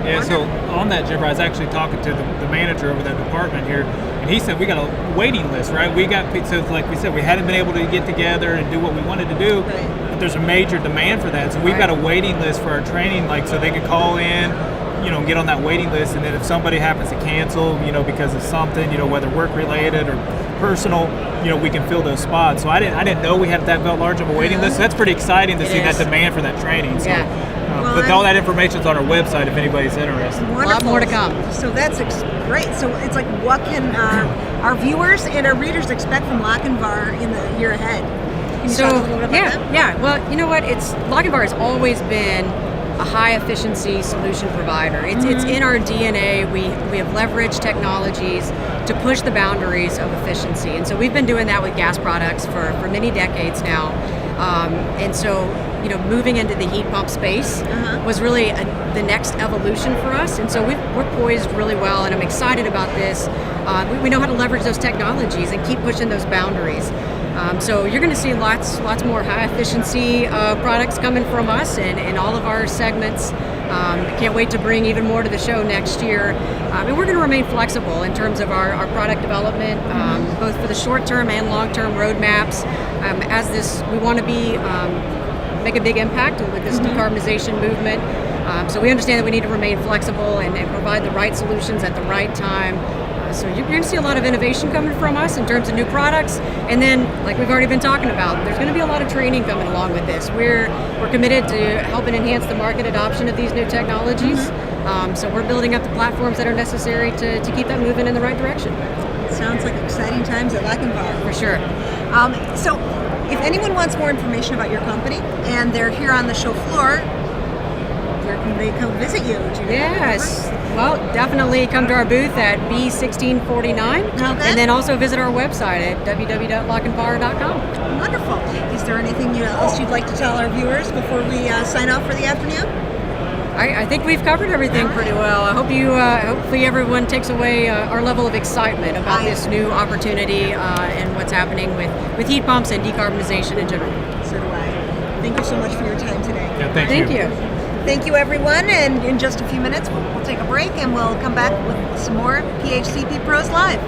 Yeah, so on that, Jennifer, I was actually talking to the manager over that department here, and he said we got a waiting list, right? So like we said, we hadn't been able to get together and do what we wanted to do, but there's a major demand for that. So we've got a waiting list for our training, so they could call in, get on that waiting list, and then if somebody happens to cancel, because of something, whether work related or personal, we can fill those spots. So I didn't know we had that large of a waiting list. So that's pretty exciting to see that demand for that training. So, but all that information's on our website if anybody's interested. Wonderful. A lot more to come. So that's great. So it's like, what can our viewers and our readers expect from Lochinvar in the year ahead? Can you talk a little bit about that? Yeah. Well, you know what? Lochinvar has always been a high efficiency solution provider. It's in our DNA. We have leveraged technologies to push the boundaries of efficiency, and so we've been doing that with gas products for many decades now. And so moving into the heat pump space was really the next evolution for us, and so we're poised really well, and I'm excited about this. We know how to leverage those technologies and keep pushing those boundaries. So you're going to see lots more high efficiency products coming from us in all of our segments. Can't wait to bring even more to the show next year. And we're going to remain flexible in terms of our product development, both for the short-term and long-term roadmaps. We want to make a big impact with this decarbonization movement. So we understand that we need to remain flexible and provide the right solutions at the right time. So you're going to see a lot of innovation coming from us in terms of new products, and then, like we've already been talking about, there's going to be a lot of training coming along with this. We're committed to helping enhance the market adoption of these new technologies. So we're building up the platforms that are necessary to keep that moving in the right direction. Sounds like exciting times at Lochinvar. For sure. So if anyone wants more information about your company and they're here on the show floor, where can they come visit you? Yes. Well, definitely come to our booth at B1649, and then also visit our website at www.lochinvar.com. Wonderful. Is there anything else you'd like to tell our viewers before we sign off for the afternoon? I think we've covered everything pretty well. I hope hopefully everyone takes away our level of excitement about this new opportunity and what's happening with heat pumps and decarbonization in general. So do I. Thank you so much for your time today. Yeah, thank you. Thank you, everyone. And in just a few minutes, we'll take a break and we'll come back with some more PHCPPros Live.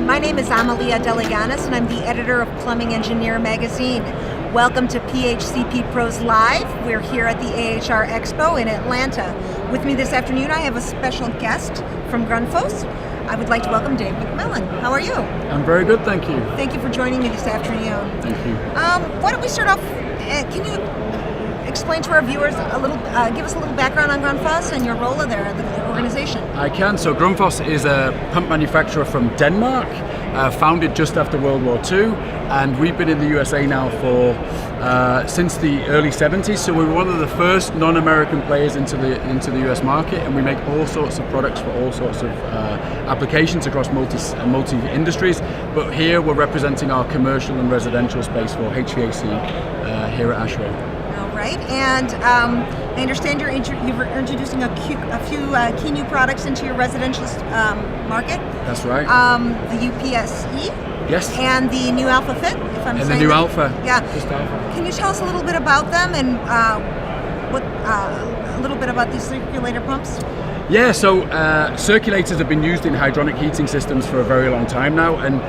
My name is Amalia Deleganis, and I'm the editor of Plumbing Engineer magazine. Welcome to PHCPPros Live. We're here at the AHR Expo in Atlanta. With me this afternoon, I have a special guest from Grundfos. I would like to welcome Dave McMillan. How are you? I'm very good, thank you. Thank you for joining me this afternoon. Thank you. Why don't we start off? Can you explain to our viewers a little, give us a little background on Grundfos and your role there at the organization? I can. So Grundfos is a pump manufacturer from Denmark, founded just after World War II, and we've been in the USA now for since the early 70s. So we were one of the first non-American players into the US market, and we make all sorts of products for all sorts of applications across multi industries. But here we're representing our commercial and residential space for HVAC here at AHR. All right, and I understand you're introducing a few key new products into your residential market. That's right. The UPSE. Yes. And the new Alpha Fit, if I'm saying the new that. Alpha. Yeah. Just Alpha. Can you tell us a little bit about them and a little bit about these circulator pumps? Yeah, so circulators have been used in hydronic heating systems for a very long time now, and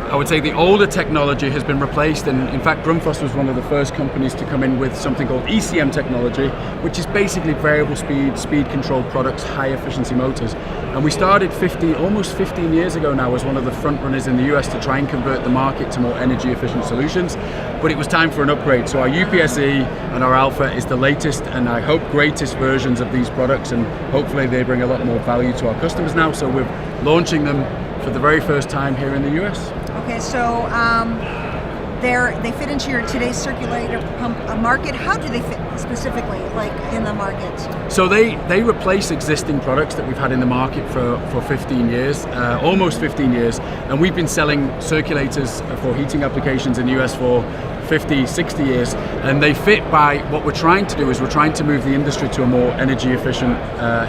I would say the older technology has been replaced, and in fact Grundfos was one of the first companies to come in with something called ECM technology, which is basically variable speed controlled products, high efficiency motors. And we started almost 15 years ago now as one of the front runners in the US to try and convert the market to more energy efficient solutions. But it was time for an upgrade. So our UPSE and our Alpha is the latest and I hope greatest versions of these products, and hopefully they bring a lot more value to our customers now. So we're launching them for the very first time here in the US. Okay, so they fit into your today's circulator pump market. How do they fit specifically, like in the market? So they replace existing products that we've had in the market for 15 years, almost 15 years, and we've been selling circulators for heating applications in the US for 50, 60 years, and they fit by what we're trying to do is we're trying to move the industry to a more energy efficient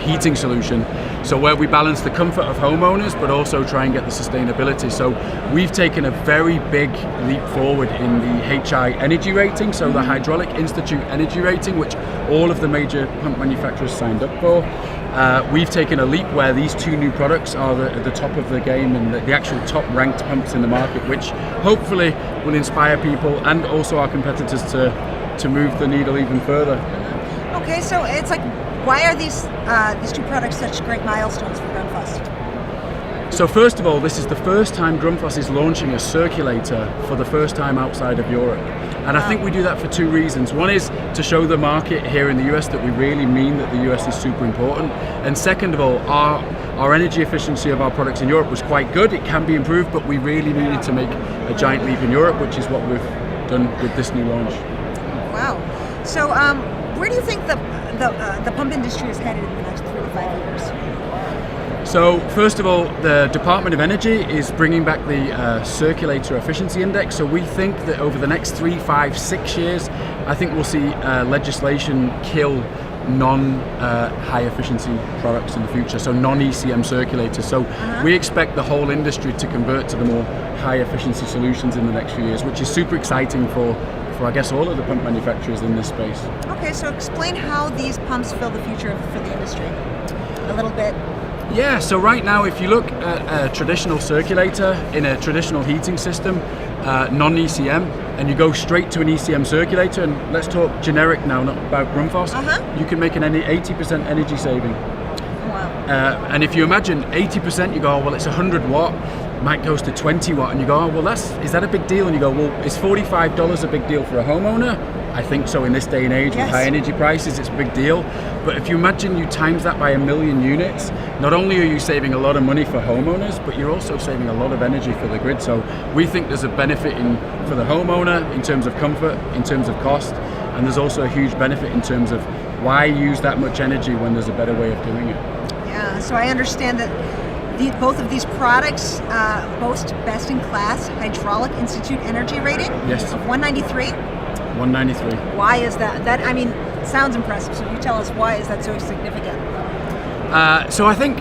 heating solution. So where we balance the comfort of homeowners but also try and get the sustainability. So we've taken a very big leap forward in the HI energy rating, so the Hydraulic Institute energy rating, which all of the major pump manufacturers signed up for. We've taken a leap where these two new products are at the top of the game and the actual top ranked pumps in the market, which hopefully will inspire people and also our competitors to move the needle even further. Okay, so it's like, why are these two products such great milestones for Grundfos? So first of all, this is the first time Grundfos is launching a circulator for the first time outside of Europe. And I think we do that for two reasons. One is to show the market here in the US that we really mean that the US is super important. And second of all, our energy efficiency of our products in Europe was quite good. It can be improved, but we really needed to make a giant leap in Europe, which is what we've done with this new launch. Wow. So where do you think the pump industry is headed in the next 3 to 5 years? So first of all, the Department of Energy is bringing back the Circulator Efficiency Index. So we think that over the next 3, 5, 6 years, I think we'll see legislation kill non-high efficiency products in the future, so non-ECM circulators. So we expect the whole industry to convert to the more high efficiency solutions in the next few years, which is super exciting for I guess all of the pump manufacturers in this space. Okay, so explain how these pumps fill the future for the industry a little bit. Yeah, so right now if you look at a traditional circulator in a traditional heating system, non-ECM, and you go straight to an ECM circulator, and let's talk generic now, not about Grundfos, you can make an 80% energy saving. Wow. And if you imagine 80%, you go, oh, well, it's 100 watt, might goes to 20 watt, and you go, oh, well, is that a big deal? And you go, well, is $45 a big deal for a homeowner? I think so in this day and age with high energy prices, it's a big deal. But if you imagine you times that by 1 million units, not only are you saving a lot of money for homeowners, but you're also saving a lot of energy for the grid. So we think there's a benefit for the homeowner in terms of comfort, in terms of cost, and there's also a huge benefit in terms of why use that much energy when there's a better way of doing it. Yeah, so I understand that both of these products boast best-in-class Hydraulic Institute energy rating of 193. 193. Why is that? That, I mean, sounds impressive. So you tell us, why is that so significant? So I think,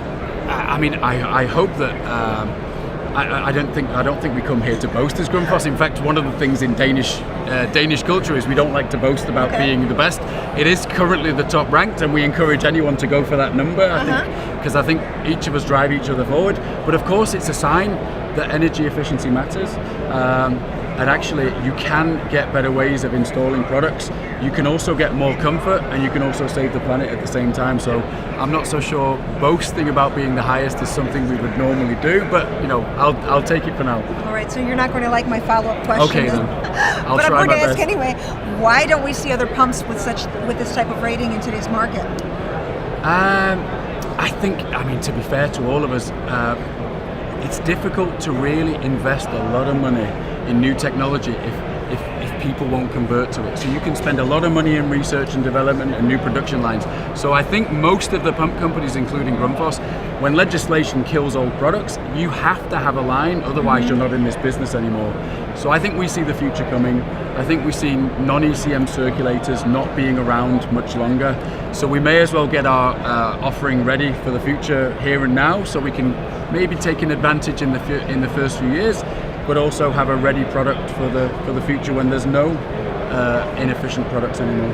I hope that I don't think we come here to boast as Grundfos. In fact, one of the things in Danish culture is we don't like to boast about being the best. It is currently the top ranked, and we encourage anyone to go for that number. I think because I think each of us drive each other forward. But of course, it's a sign that energy efficiency matters. And actually, you can get better ways of installing products. You can also get more comfort, and you can also save the planet at the same time. So I'm not so sure boasting about being the highest is something we would normally do, but I'll take it for now. All right, so you're not going to like my follow-up question. Okay, then. I'll but try I'm going my to ask best. anyway. Why don't we see other pumps with this type of rating in today's market? I think, to be fair to all of us, it's difficult to really invest a lot of money in new technology if people won't convert to it. So you can spend a lot of money in research and development and new production lines. So I think most of the pump companies, including Grundfos, when legislation kills old products, you have to have a line, otherwise you're not in this business anymore. So I think we see the future coming. I think we see non-ECM circulators not being around much longer. So we may as well get our offering ready for the future here and now, so we can maybe take an advantage in the first few years, but also have a ready product for the future when there's no inefficient products anymore.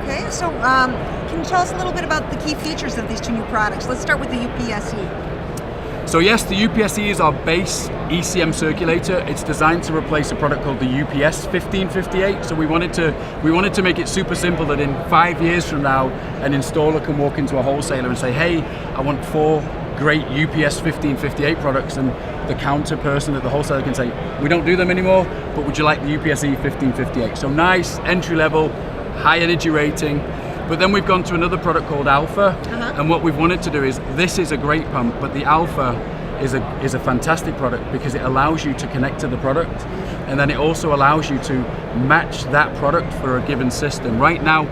Okay, so can you tell us a little bit about the key features of these two new products? Let's start with the UPSE. So yes, the UPSE is our base ECM circulator. It's designed to replace a product called the UPS 1558. So we wanted to make it super simple that in 5 years from now, an installer can walk into a wholesaler and say, hey, I want 4 great UPS 1558 products, and the counter person at the wholesaler can say, we don't do them anymore, but would you like the UPSE 1558? So nice, entry level, high energy rating. But then we've gone to another product called Alpha, and what we've wanted to do is, this is a great pump, but the Alpha is a fantastic product because it allows you to connect to the product, and then it also allows you to match that product for a given system. Right now,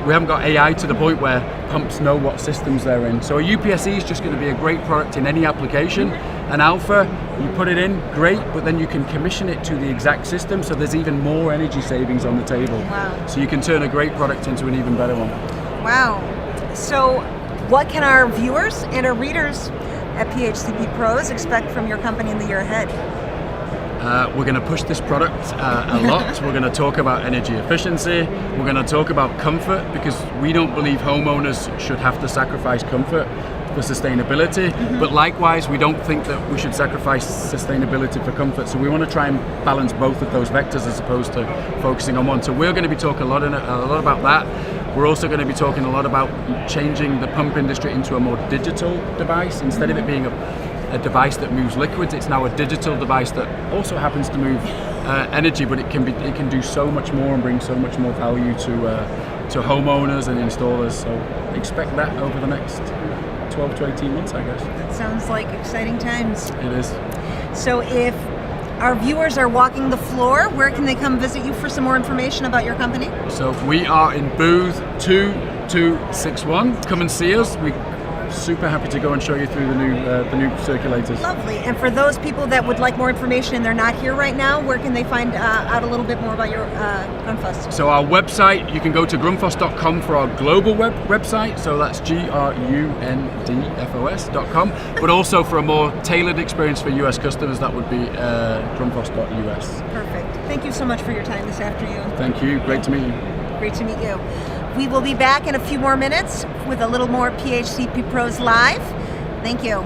we haven't got AI to the point where pumps know what systems they're in. So a UPSE is just going to be a great product in any application. An Alpha, you put it in, great, but then you can commission it to the exact system, so there's even more energy savings on the table. Wow. So you can turn a great product into an even better one. Wow. So what can our viewers and our readers at PHCPPros expect from your company in the year ahead? We're going to push this product a lot. We're going to talk about energy efficiency. We're going to talk about comfort, because we don't believe homeowners should have to sacrifice comfort for sustainability. But likewise, we don't think that we should sacrifice sustainability for comfort. So we want to try and balance both of those vectors as opposed to focusing on one. So we're going to be talking a lot about that. We're also going to be talking a lot about changing the pump industry into a more digital device. Instead of it being a device that moves liquids, it's now a digital device that also happens to move energy, but it can do so much more and bring so much more value to homeowners and installers. So expect that over the next 12 to 18 months, I guess. That sounds like exciting times. It is. So if our viewers are walking the floor, where can they come visit you for some more information about your company? So we are in booth 2261. Come and see us. We're super happy to go and show you through the new circulators. Lovely. And for those people that would like more information and they're not here right now, where can they find out a little bit more about your Grundfos? So our website, you can go to grundfos.com for our global website. So that's GRUNDFOS.com. But also for a more tailored experience for US customers, that would be grundfos.us. Perfect. Thank you so much for your time this afternoon. Thank you. Great to meet you. Great to meet you. We will be back in a few more minutes with a little more PHCPPros Live. Thank you.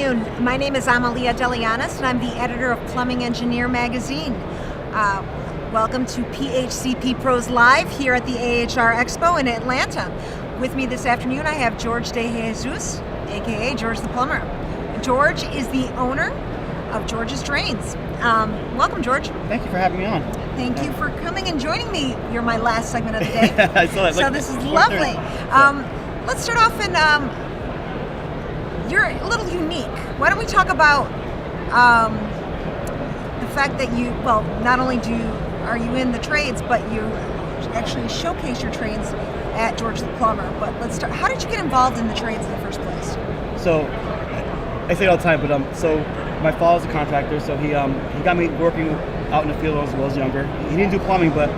afternoon. My name is Amalia Delianis, and I'm the editor of Plumbing Engineer magazine. Welcome to PHCPPros Live here at the AHR Expo in Atlanta. With me this afternoon, I have George De Jesus, aka George the Plumber. George is the owner of George's Drains. Welcome, George. Thank you for having me on. Thank you for coming and joining me. You're my last segment of the day. I saw that. So this is lovely. Let's start off and you're a little unique. Why don't we talk about the fact that you, well, not only are you in the trades, but you actually showcase your trades at George the Plumber. But let's start. How did you get involved in the trades in the first place? So I say it all the time, but so my father's a contractor, so he got me working out in the field when I was younger. He didn't do plumbing, but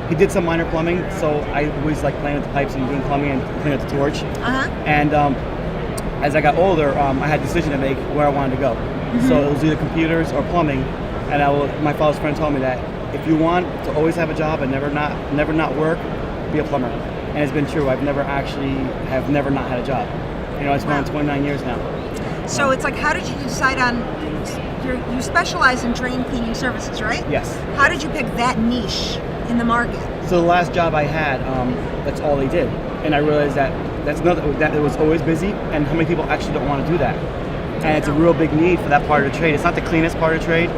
he did some minor plumbing. So I always like playing with the pipes and doing plumbing and cleaning up the torch. And as I got older, I had a decision to make where I wanted to go. So it was either computers or plumbing. And my father's friend told me that if you want to always have a job and never not work, be a plumber. And it's been true. I've never not had a job. You know, it's been 29 years now. So it's like, how did you decide on? You specialize in drain cleaning services, right? Yes. How did you pick that niche in the market? So the last job I had, that's all they did, and I realized that it was always busy, and how many people actually don't want to do that? And it's a real big need for that part of the trade. It's not the cleanest part of the trade,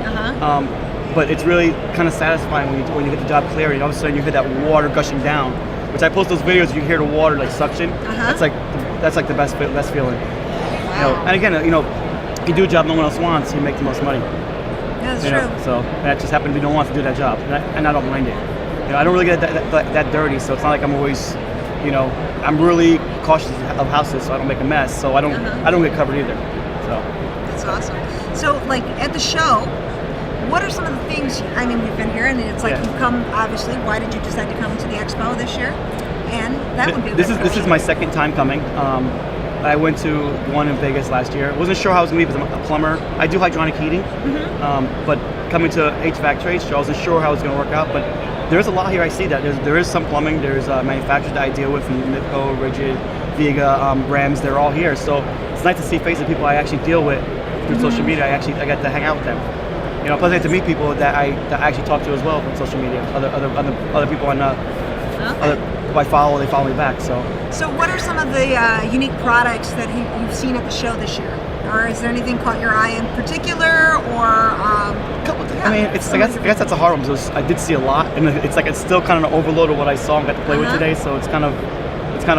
but it's really kind of satisfying when you get the job clear, and all of a sudden you hear that water gushing down. Which I post those videos, you hear the water like suction. That's like the best feeling. Wow. You know, and again, if you do a job no one else wants, you make the most money. That's true. So that just happened to be no one wants to do that job, and I don't mind it. You know, I don't really get that dirty, so it's not like I'm always, I'm really cautious of houses, so I don't make a mess. So I don't get covered either. So that's awesome. So like at the show, what are some of the things? I mean, we've been here, and it's like you've come. Obviously, why did you decide to come to the expo this year? And that would be. This is my second time coming. I went to one in Vegas last year. Wasn't sure how it was going to be because I'm a plumber. I do hydronic heating, but coming to HVAC trade show, I wasn't sure how it was going to work out. But there's a lot here. I see that there is some plumbing. There's manufacturers that I deal with from Nipco, Rigid, Viga, Rams. They're all here. So it's nice to see faces of people I actually deal with through social media. I get to hang out with them. You know, plus I get to meet people that I actually talk to as well from social media. Other people on who I follow, they follow me back. So what are some of the unique products that you've seen at the show this year? Or is there anything caught your eye in particular? Or I mean, I guess that's a hard one because I did see a lot, and it's still kind of an overload of what I saw and got to play with today. So it's kind of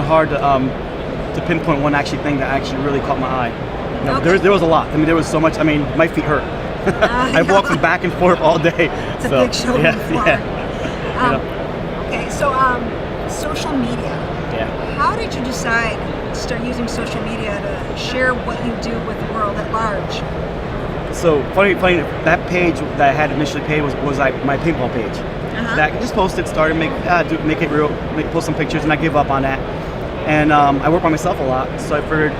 hard to pinpoint one thing that actually really caught my eye. You know, there was a lot. I mean, there was so much. I mean, my feet hurt. I walked from back and forth all day. It's a big show. Okay, so social media. Yeah. How did you decide to start using social media to share what you do with the world at large? So funny. That page that I had initially paid was like my paintball page. That I just posted, started make it real, post some pictures, and I give up on that. And I work by myself a lot, so I figured,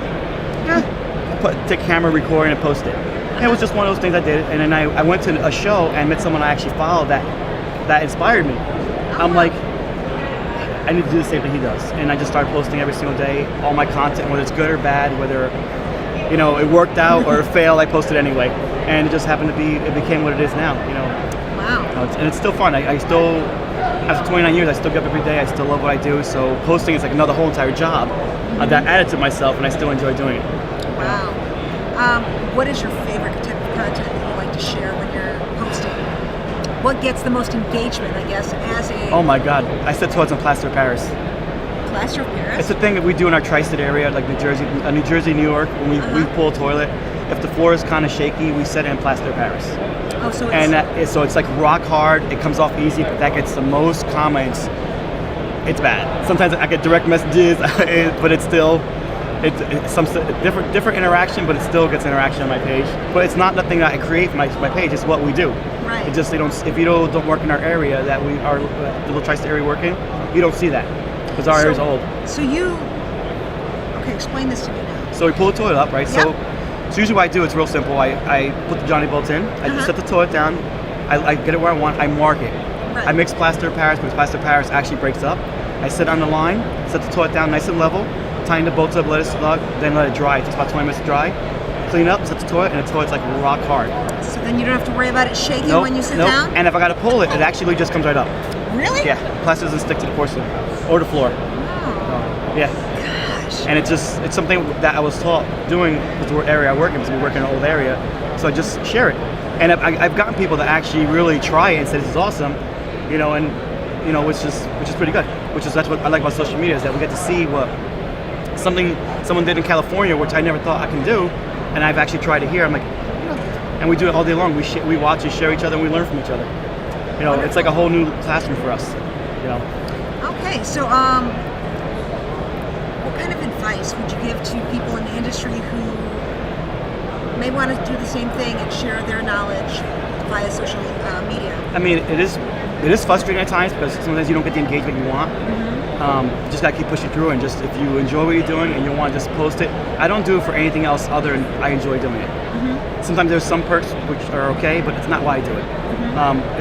take camera, record, and post it. And it was just one of those things I did. And then I went to a show and met someone I actually followed that inspired me. I'm like, I need to do the same thing he does. And I just started posting every single day, all my content, whether it's good or bad, whether it worked out or it failed, I posted anyway. And it just happened to be, it became what it is now. Wow. And it's still fun. I still, after 29 years, I still get up every day. I still love what I do. So posting is like another whole entire job that I added to myself, and I still enjoy doing it. Wow. What is your favorite type of content that you like to share when you're posting? What gets the most engagement, I guess, as a... Oh my God, I set toilets on plaster of Paris. Plaster of Paris? It's a thing that we do in our tri-state area, like New Jersey, New York. When we pull a toilet, if the floor is kind of shaky, we set it in plaster of Paris. Oh, so it's... And so it's like rock hard, it comes off easy, but that gets the most comments. It's bad. Sometimes I get direct messages, but it's still... It's some different interaction, but it still gets interaction on my page. But it's not nothing that I create for my page. It's what we do. Right. It just if you don't work in our area that we are the little tri-state area work in, you don't see that because our area's old. So explain this to me now. So we pull the toilet up, right? Yep. So usually what I do, it's real simple. I put the Johnny bolts in. I just set the toilet down. I get it where I want. I mark it. Right. I mix plaster of Paris because plaster of Paris actually breaks up. I sit on the line, set the toilet down nice and level. Tying the bolts up, let it slug, then let it dry. It takes about 20 minutes to dry. clean up, set the toilet, and the toilet's like rock hard. So then you don't have to worry about it shaking Nope, when you sit nope. down? And if I gotta pull it, it actually just comes right up. Really? Yeah, plastic doesn't stick to the porcelain or the floor. Oh. Yeah. Gosh. And it's something that I was taught doing with the area I work in, because we work in an old area. So I just share it. And I've gotten people that actually really try it and say this is awesome, you know, and you know, which is pretty good. That's what I like about social media, is that we get to see what something someone did in California, which I never thought I can do, and I've actually tried it here. I'm like, and we do it all day long. We watch and share each other, and we learn from each other. You know, it's like a whole new classroom for us. You know. Okay, so what kind of advice would you give to people in the industry who may want to do the same thing and share their knowledge via social media? I mean, it is frustrating at times, because sometimes you don't get the engagement you want. You just gotta keep pushing through, and just if you enjoy what you're doing and you want to just post it. I don't do it for anything else other than I enjoy doing it. Sometimes there's some perks which are okay, but it's not why I do it.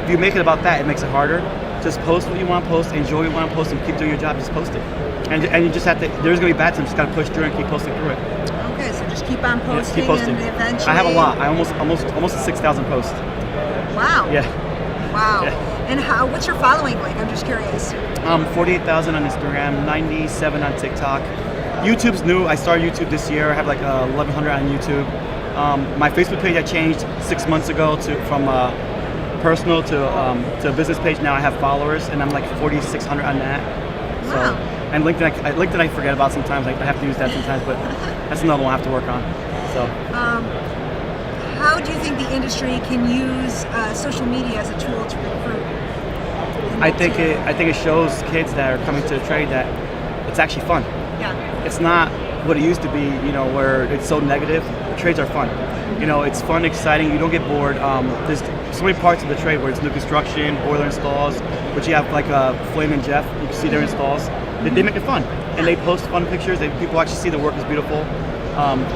If you make it about that, it makes it harder. Just post what you want to post, enjoy what you want to post, and keep doing your job. Just post it, and you just have to. There's gonna be bad times. Just gotta push through and keep posting through it. Okay, so just keep on posting, keep posting. and eventually. I have a lot. I almost 6,000 posts. Wow. Yeah. Wow. Yeah. And what's your following like? I'm just curious. 48,000 on Instagram, 97 on TikTok. YouTube's new. I started YouTube this year. I have like 1,100 on YouTube. My Facebook page I changed 6 months ago from personal to a business page. Now I have followers, and I'm like 4,600 on that. So, wow. And LinkedIn I forget about sometimes. I have to use that sometimes, but that's another one I have to work on. So. How do you think the industry can use social media as a tool to recruit? I think it shows kids that are coming to the trade that it's actually fun. Yeah. It's not what it used to be, you know, where it's so negative. Trades are fun. You know, it's fun, exciting. You don't get bored. There's so many parts of the trade where it's new construction, boiler installs, but you have like Flame and Jeff. You can see their installs. They make it fun, and they post fun pictures. People actually see the work is beautiful.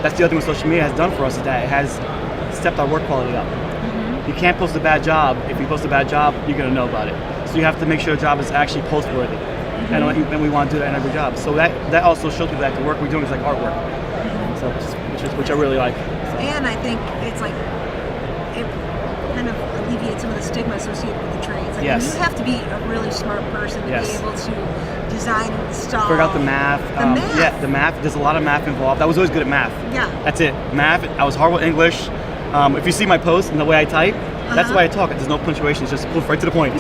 That's the other thing what social media has done for us, is that it has stepped our work quality up. You can't post a bad job. If you post a bad job, you're gonna know about it. So you have to make sure the job is actually post-worthy, and we want to do that in every job. So that also shows people that the work we're doing is like artwork. So which I really like. And I think it's like it kind of alleviates some of the stigma associated with the trades. Like, Yes. you have to be a really smart person to Yes. be able to design and install. Figure out the math. math. Yeah, the math. There's a lot of math involved. I was always good at math. Yeah. That's it. Math. I was horrible at English. If you see my posts and the way I type, that's the way I talk. There's no punctuation. It's just right to the point.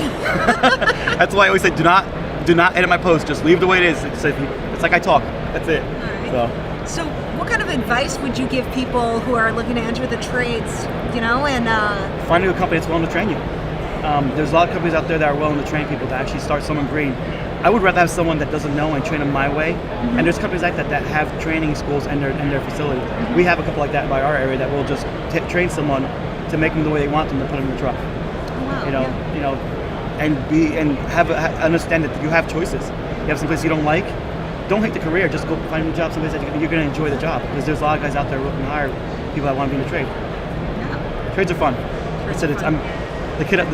That's why I always say, do not edit my post. Just leave the way it is. It's like I talk. That's it. So what kind of advice would you give people who are looking to enter the trades, you know, and Find a good company that's willing to train you. There's a lot of companies out there that are willing to train people to actually start someone green. I would rather have someone that doesn't know and train them my way. And there's companies like that have training schools in their facility. We have a couple like that by our area that will just train someone to make them the way they want them, to put them in the truck. wow, You know, and understand that you have choices. You have some places you don't like. Don't hate the career. Just go find a new job someplace that you're going to enjoy the job, because there's a lot of guys out there looking to hire people that want to be in the trade. Trades are fun.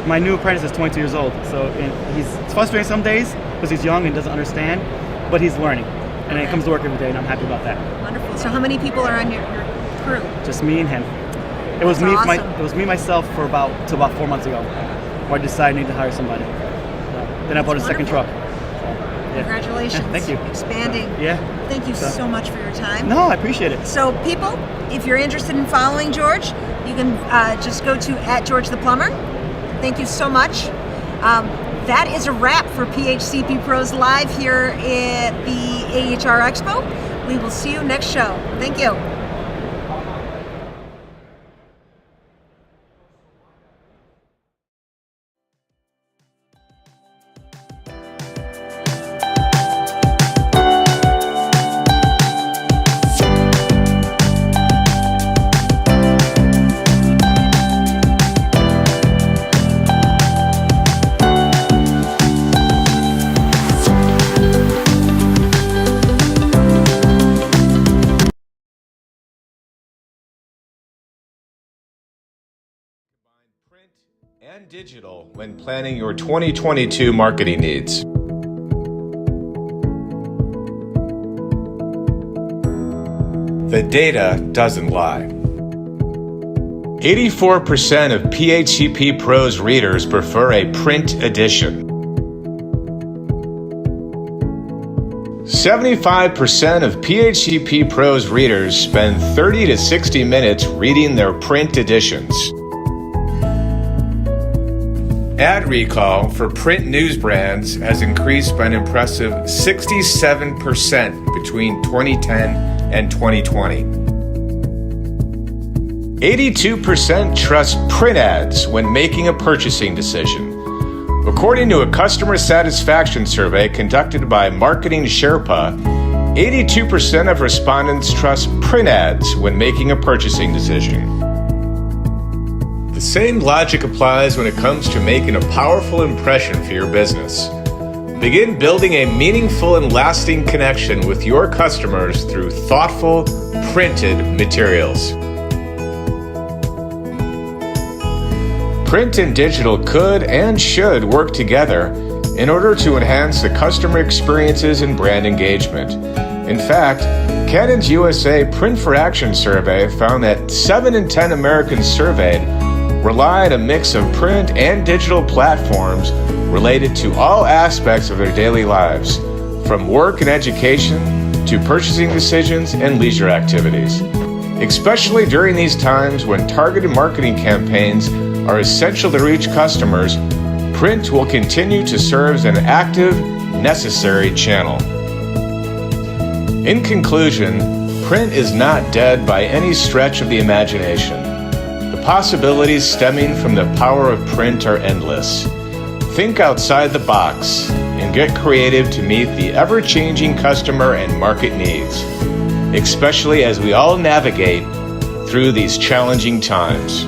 My new apprentice is 22 years old, so it's frustrating some days because he's young and doesn't understand, but he's learning, and he comes to work every day, and I'm happy about that. Wonderful. So how many people are on your crew? Just me and him. It was That's me. awesome. It was me myself till about 4 months ago, where I decided I need to hire somebody. Then I bought a second truck. Congratulations. Thank you. Expanding. Yeah. Thank you so much for your time. No, I appreciate it. So people, if you're interested in following George, you can just go to @GeorgeThePlumber. Thank you so much. That is a wrap for PHCPPros Live here at the AHR Expo. We will see you next show. Thank you. And digital when planning your 2022 marketing needs. The data doesn't lie. 84% of PHCPPros readers prefer a print edition. 75% of PHCPPros readers spend 30 to 60 minutes reading their print editions. Ad recall for print news brands has increased by an impressive 67% between 2010 and 2020. 82% trust print ads when making a purchasing decision. According to a customer satisfaction survey conducted by Marketing Sherpa, 82% of respondents trust print ads when making a purchasing decision. The same logic applies when it comes to making a powerful impression for your business. Begin building a meaningful and lasting connection with your customers through thoughtful, printed materials. Print and digital could and should work together in order to enhance the customer experiences and brand engagement. In fact, Canon's USA Print for Action survey found that 7 in 10 Americans surveyed rely on a mix of print and digital platforms related to all aspects of their daily lives, from work and education to purchasing decisions and leisure activities. Especially during these times when targeted marketing campaigns are essential to reach customers, print will continue to serve as an active, necessary channel. In conclusion, print is not dead by any stretch of the imagination. The possibilities stemming from the power of print are endless. Think outside the box and get creative to meet the ever-changing customer and market needs, especially as we all navigate through these challenging times.